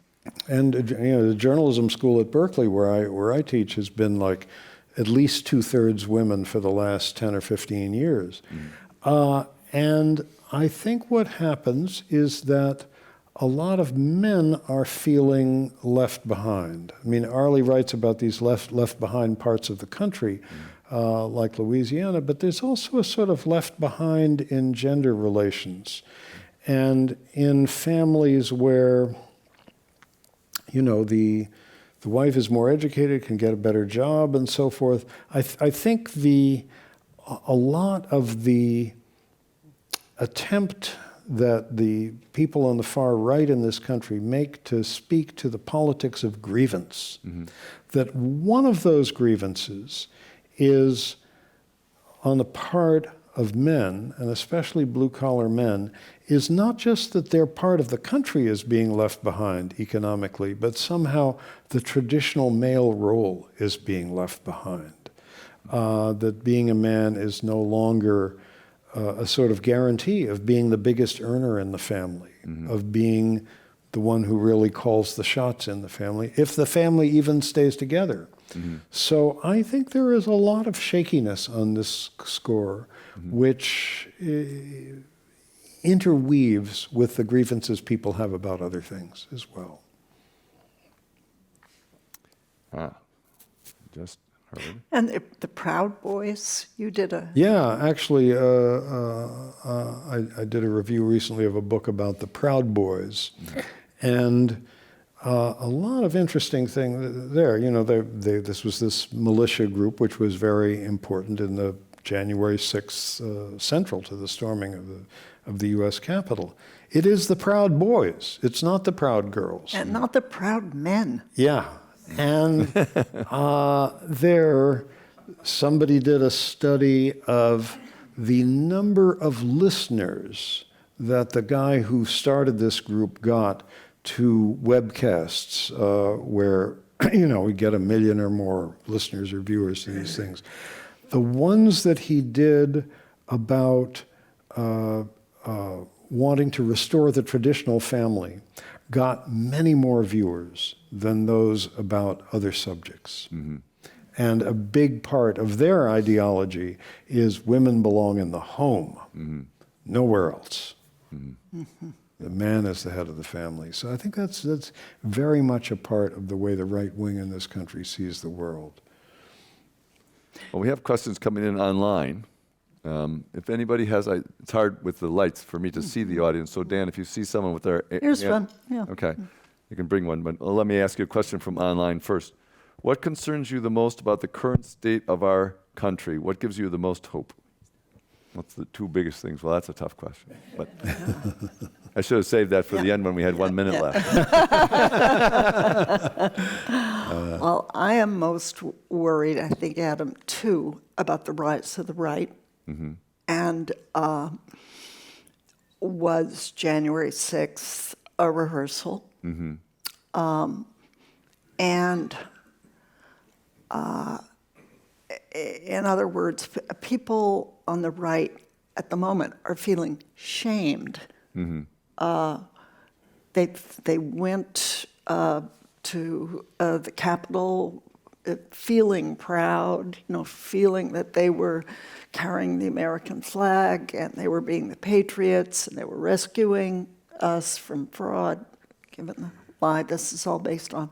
the journalism school at Berkeley, where I teach, has been like at least 2/3 women for the last 10 or 15 years. And I think what happens is that a lot of men are feeling left behind. I mean, Arlie writes about these left behind parts of the country, like Louisiana, but there's also a sort of left behind in gender relations. And in families where, the wife is more educated, can get a better job, and so forth, I think a lot of the attempt that the people on the far right in this country make to speak to the politics of grievance, that one of those grievances is on the part of men, and especially blue-collar men, is not just that their part of the country is being left behind economically, but somehow the traditional male role is being left behind. That being a man is no longer a sort of guarantee of being the biggest earner in the family, of being the one who really calls the shots in the family, if the family even stays together. So I think there is a lot of shakiness on this score, which interweaves with the grievances people have about other things as well. Just heard it. And the Proud Boys, you did a... Yeah, actually, I did a review recently of a book about the Proud Boys, and a lot of interesting things there. This was this militia group, which was very important in the January 6th, central to the storming of the U.S. Capitol. It is the Proud Boys. It's not the Proud Girls. And not the Proud Men. Yeah, and somebody did a study of the number of listeners that the guy who started this group got to webcasts where, we get 1 million or more listeners or viewers to these things. The ones that he did about wanting to restore the traditional family got many more viewers than those about other subjects. And a big part of their ideology is women belong in the home, nowhere else. The man is the head of the family. So I think that's very much a part of the way the right wing in this country sees the world. Well, we have questions coming in online. If anybody has, it's hard with the lights for me to see the audience. So Dan, if you see someone with their Here's hand- one, yeah. Okay, you can bring one. But let me ask you a question from online first. What concerns you the most about the current state of our country? What gives you the most hope? What's the two biggest things? Well, that's a tough question. But I should have saved that for the end when we had 1 minute left. Well, I am most worried, I think, Adam, too, about the rise of the right. And was January 6th a rehearsal? And in other words, people on the right at the moment are feeling shamed. They went to the Capitol feeling proud, feeling that they were carrying the American flag and they were being the patriots and they were rescuing us from fraud, given the lie this is all based on.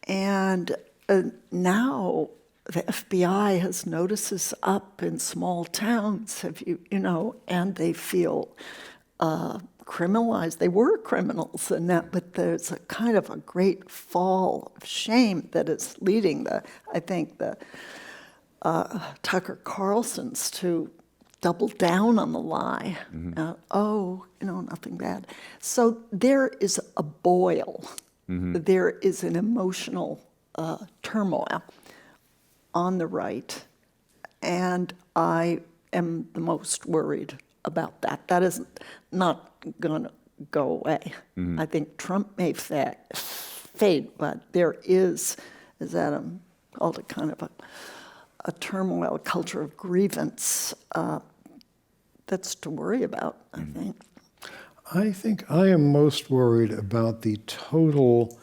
And now the FBI has notices up in small towns, and they feel criminalized. They were criminals, and that, but there's a kind of a great fall of shame that is leading I think the Tucker Carlsons to double down on the lie. Oh, nothing bad. So there is a boil. There is an emotional turmoil on the right, and I am the most worried about that. That is not going to go away. I think Trump may fade, but there is, as Adam called it, kind of a turmoil, a culture of grievance that's to worry about, I think. I think I am most worried about the total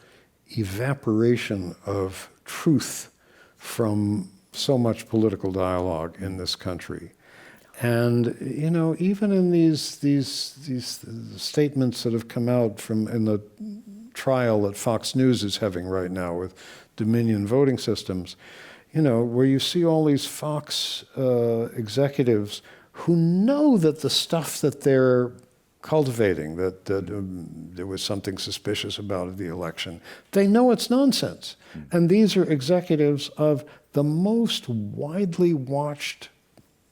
evaporation of truth from so much political dialogue in this country. And, even in these statements that have come out in the trial that Fox News is having right now with Dominion voting systems, where you see all these Fox executives who know that the stuff that they're cultivating, that there was something suspicious about the election, they know it's nonsense. And these are executives of the most widely watched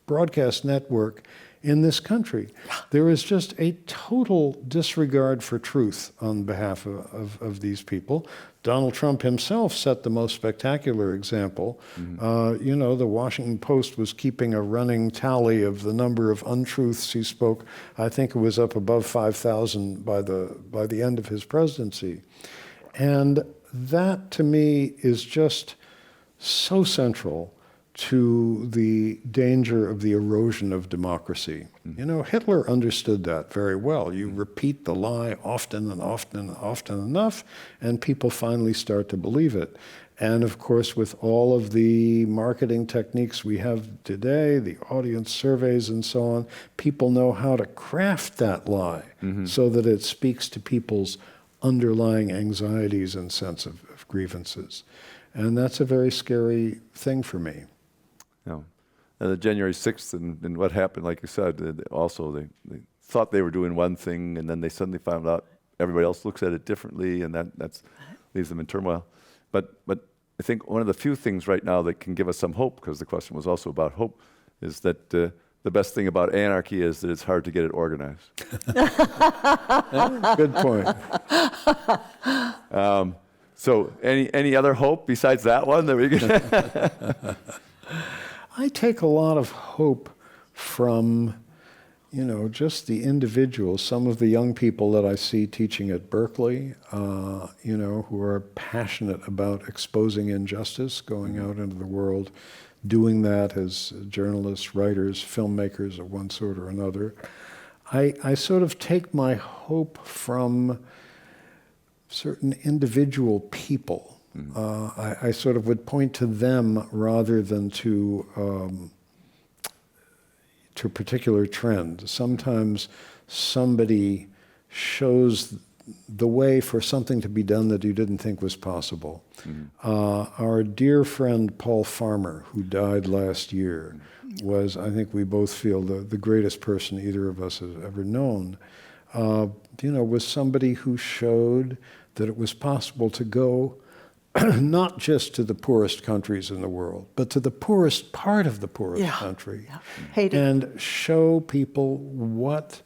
broadcast network in this country. There is just a total disregard for truth on behalf of these people. Donald Trump himself set the most spectacular example. The Washington Post was keeping a running tally of the number of untruths he spoke. I think it was up above 5,000 by the end of his presidency. And that, to me, is just so central to the danger of the erosion of democracy. Hitler understood that very well. You repeat the lie often and often and often enough, and people finally start to believe it. And of course, with all of the marketing techniques we have today, the audience surveys and so on, people know how to craft that lie so that it speaks to people's underlying anxieties and sense of grievances. And that's a very scary thing for me. The January 6th and what happened, like you said, they thought they were doing one thing, and then they suddenly found out everybody else looks at it differently, and that leaves them in turmoil. But I think one of the few things right now that can give us some hope, because the question was also about hope, is that the best thing about anarchy is that it's hard to get it organized. Good point. So any other hope besides that one that we can? I take a lot of hope from, just the individuals, some of the young people that I see teaching at Berkeley, who are passionate about exposing injustice, going out into the world, doing that as journalists, writers, filmmakers of one sort or another. I sort of take my hope from certain individual people. I sort of would point to them rather than to a particular trend. Sometimes somebody shows the way for something to be done that you didn't think was possible. Our dear friend Paul Farmer, who died last year, was, I think we both feel, the greatest person either of us has ever known. Was somebody who showed that it was possible to go not just to the poorest countries in the world, but to the poorest part of the poorest country, and show people what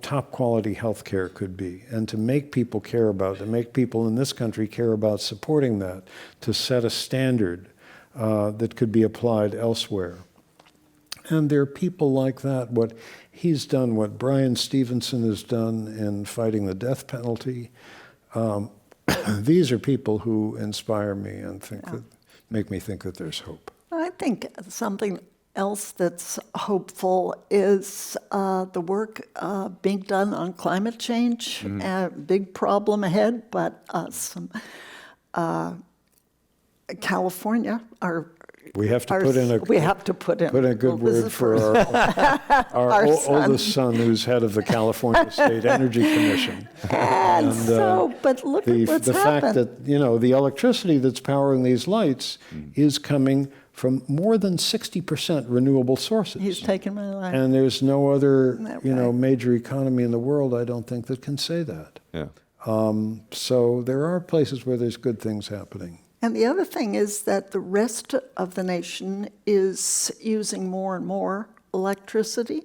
top quality health care could be, and to make people care about it, to make people in this country care about supporting that, to set a standard that could be applied elsewhere. And there are people like that, what he's done, what Brian Stevenson has done in fighting the death penalty. These are people who inspire me and make me think that there's hope. I think something else that's hopeful is the work being done on climate change. Big problem ahead, but California, we have to put in a good word for our oldest son, who's head of the California State Energy Commission. And so, but look at what's the happened. fact that the electricity that's powering these lights is coming from more than 60% renewable sources. He's taken my line. And there's no other, Isn't that you know, right? major economy in the world, I don't think, that can say that. Yeah. So there are places where there's good things happening. And the other thing is that the rest of the nation is using more and more electricity,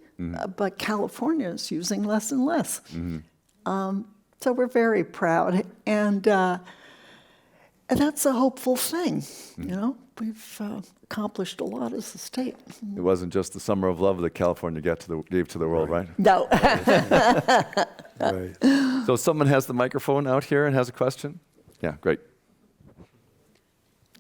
but California is using less and less. So we're very proud, and that's a hopeful thing. You know, we've accomplished a lot as a state. It wasn't just the summer of love that California gave to the world, right? No. Right. So someone has the microphone out here and has a question? Yeah, great.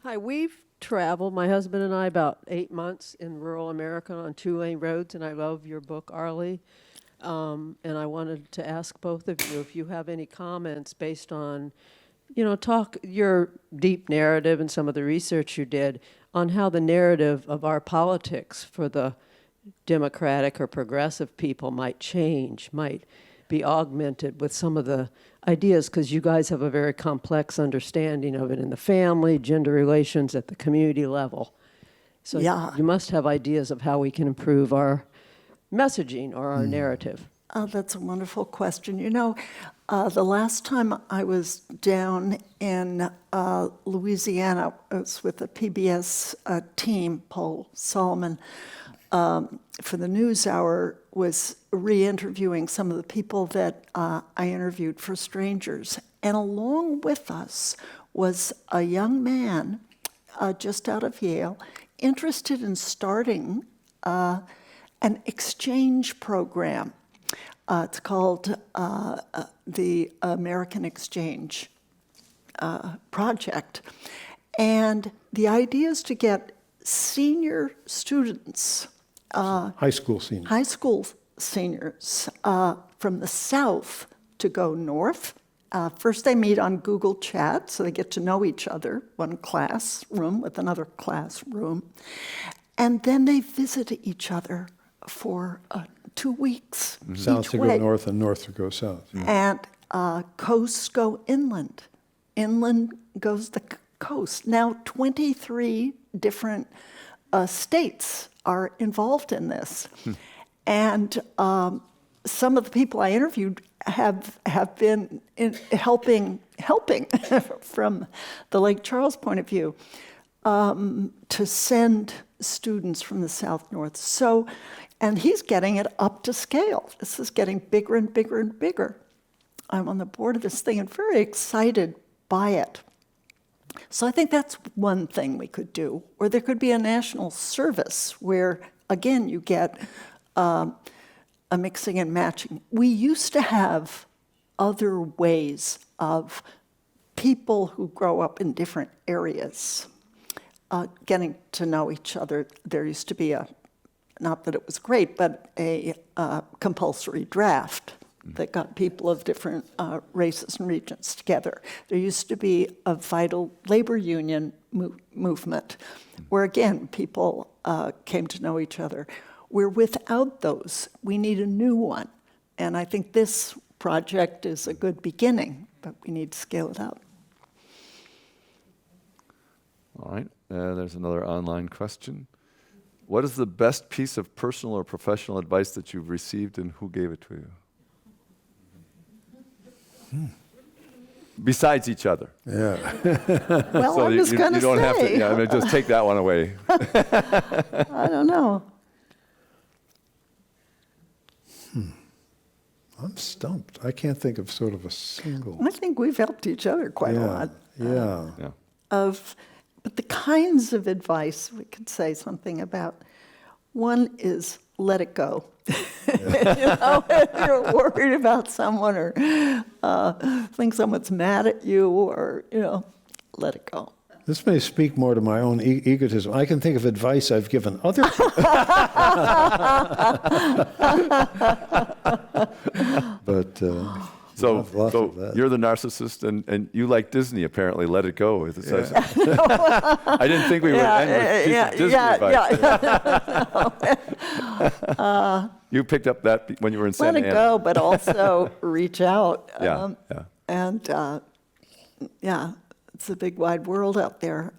Hi, we've traveled, my husband and I, about 8 months in rural America on 2-lane roads, and I love your book, Arlie. And I wanted to ask both of you if you have any comments based on, you know, your deep narrative and some of the research you did on how the narrative of our politics for the Democratic or progressive people might change, might be augmented with some of the ideas, because you guys have a very complex understanding of it in the family, gender relations at the community level. So Yeah. you must have ideas of how we can improve our messaging or our narrative. Oh, that's a wonderful question. You know, the last time I was down in Louisiana, I was with a PBS team, Paul Solomon, for the NewsHour, was re-interviewing some of the people that I interviewed for Strangers. And along with us was a young man just out of Yale, interested in starting an exchange program. It's called the American Exchange Project. And the idea is to get senior students, High school seniors. high school seniors from the South to go north. First, they meet on Google Chat, so they get to know each other, one classroom with another classroom. And then they visit each other for 2 weeks. South each to way. go north and north to go south. And coasts go inland. Inland goes the coast. Now, 23 different states are involved in this. And some of the people I interviewed have been helping from the Lake Charles point of view to send students from the South North. So, and he's getting it up to scale. This is getting bigger and bigger and bigger. I'm on the board of this thing and very excited by it. So I think that's one thing we could do. Or there could be a national service where, again, you get a mixing and matching. We used to have other ways of people who grow up in different areas getting to know each other. There used to be not that it was great, but a compulsory draft that got people of different races and regions together. There used to be a vital labor union movement where, again, people came to know each other. We're without those. We need a new one. And I think this project is a good beginning, but we need to scale it up. All right. There's another online question. What is the best piece of personal or professional advice that you've received, and who gave it to you? Besides each other. Yeah. Well, So I was going you to don't have to. say, Yeah, I mean, just take that one away. I don't know. I'm stumped. I can't think of sort of a single. I think we've helped each other quite a lot. Yeah. Yeah. But the kinds of advice we could say something about. One is let it go. If you're worried about someone or think someone's mad at you, or let it go. This may speak more to my own egotism. I can think of advice I've given other people. But So, lots of that. you're the narcissist, and you like Disney, apparently. Let it go. It says. I didn't think we would end with Disney advice. You picked up that when you were in Let Santa it Ana. go, but also reach out. Yeah, yeah. And it's a big wide world out there.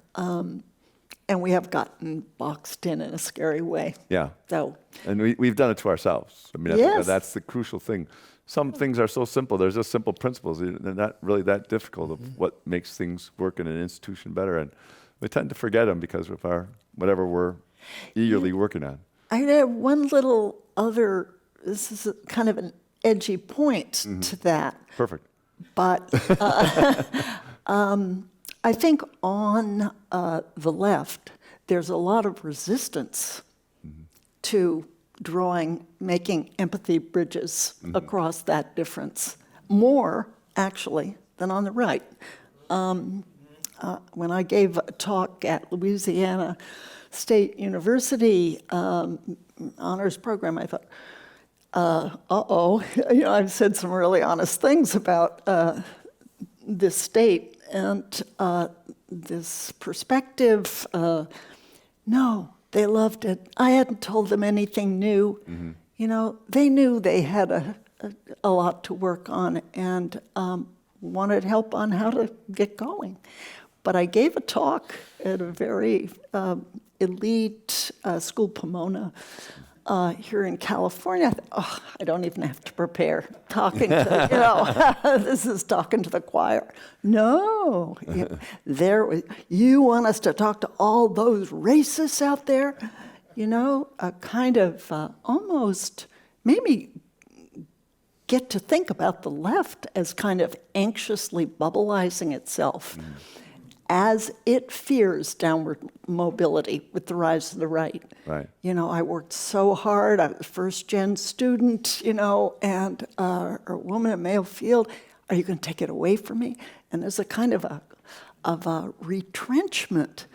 and we have gotten boxed in a scary way. Yeah. So, And we've done it to ourselves. I mean, I think Yes. that's the crucial thing. Some things are so simple. There's just simple principles. They're not really that difficult of what makes things work in an institution better. And we tend to forget them because of whatever we're eagerly working on. I have one little other, this is kind of an edgy point to that. Perfect. But I think on the left, there's a lot of resistance to making empathy bridges across that difference. More, actually, than on the right. When I gave a talk at Louisiana State University honors program, I thought, I've said some really honest things about this state and this perspective. No, they loved it. I hadn't told them anything new. You know, they knew they had a lot to work on and wanted help on how to get going. But I gave a talk at a very elite school, Pomona, here in California. I don't even have to prepare. Talking to, this is talking to the choir. No, you want us to talk to all those racists out there? You know, a kind of almost made me get to think about the left as kind of anxiously bubbleizing itself as it fears downward mobility with the rise of the right. Right. You know, I worked so hard. I was a first-gen student, and a woman at Mayo Field. Are you going to take it away from me? And there's a kind of a retrenchment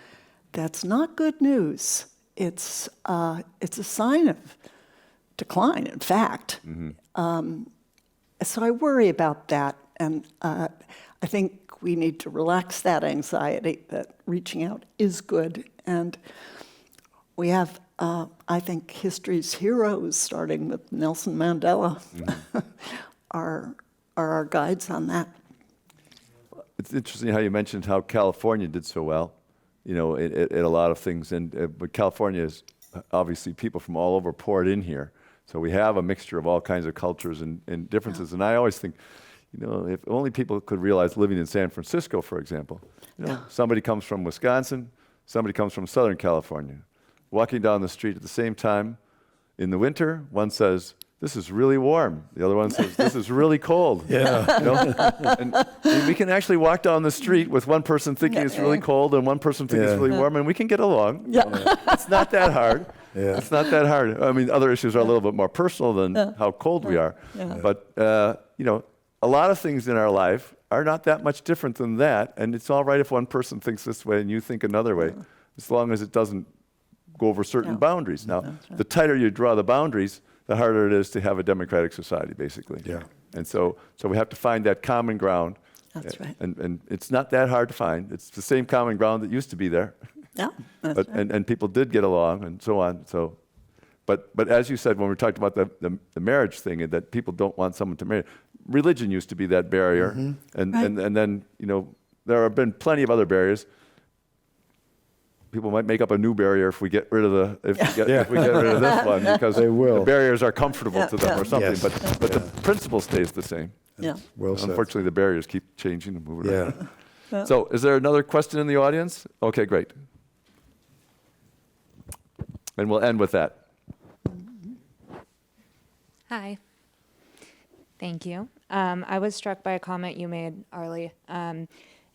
that's not good news. It's a sign of decline, in fact. So I worry about that, and I think we need to relax that anxiety that reaching out is good. And we have, I think, history's heroes, starting with Nelson Mandela, are our guides on that. It's interesting how you mentioned how California did so well, at a lot of things. But California is obviously people from all over poured in here. So we have a mixture of all kinds of cultures and differences. Yeah. And I always think, if only people could realize living in San Francisco, for example, somebody comes from Wisconsin, somebody comes from Southern California, walking down the street at the same time. In the winter, one says, "This is really warm." The other one says, "This is really cold." Yeah. And we can actually walk down the street with one person thinking it's really cold and one person thinking it's really warm, and we can get along. Yeah. It's not that hard. Yeah. It's not that hard. I mean, other issues are a little bit more personal than how cold we are. Yeah. But, a lot of things in our life are not that much different than that, and it's all right if one person thinks this way and you think another way, as long as it doesn't go over certain boundaries. Now, the tighter you draw the boundaries, the harder it is to have a democratic society, basically. Yeah. And so we have to find that common ground. That's right. And it's not that hard to find. It's the same common ground that used to be there. Yeah, that's right. And people did get along and so on. So, but as you said, when we talked about the marriage thing, and that people don't want someone to marry, religion used to be that barrier. And then, there have been plenty of other barriers. People might make up a new barrier if we get rid of if we get rid of this one, because They will. the barriers are comfortable to them or something. Yes. But the principle stays the same. Yeah. Well said. Unfortunately, the barriers keep changing and moving around. Yeah. So, is there another question in the audience? Okay, great. And we'll end with that. Hi. Thank you. I was struck by a comment you made, Arlie.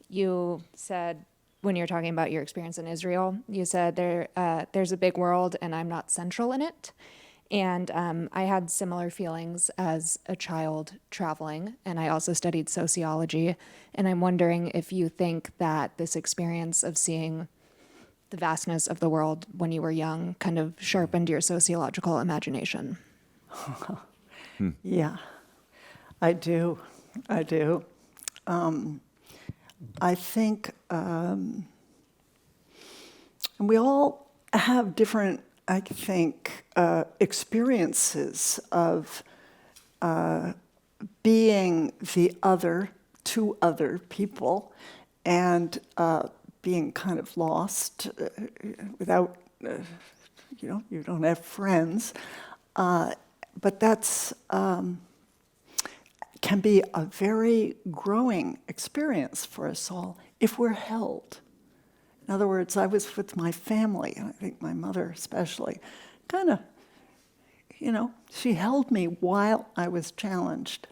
You said, when you were talking about your experience in Israel, you said there's a big world and I'm not central in it. And I had similar feelings as a child traveling, and I also studied sociology. And I'm wondering if you think that this experience of seeing the vastness of the world when you were young kind of sharpened your sociological imagination. Yeah, I do. I think, and we all have different, I think, experiences of being the other to other people and being kind of lost without, you don't have friends. But that's can be a very growing experience for us all if we're held. In other words, I was with my family, and I think my mother especially, kind of, she held me while I was challenged.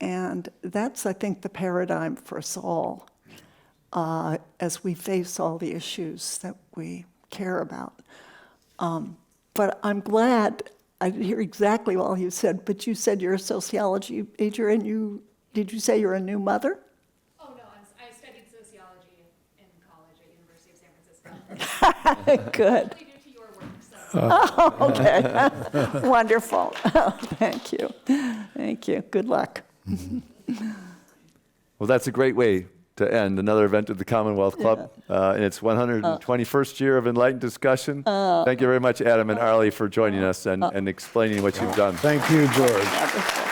And that's, I think, the paradigm for us all as we face all the issues that we care about. But I'm glad, I didn't hear exactly all you said, but you said you're a sociology major, and did you say you're a new mother? Oh, no, I studied sociology in college at University of San Francisco. Good. Totally new to your work, so. Oh, okay. Wonderful. Thank you. Thank you. Good luck. Well, that's a great way to end another event of the Commonwealth Club in its 121st year of enlightened discussion. Thank you very much, Adam and Arlie, for joining us and explaining what you've done. Thank you, George. Wonderful.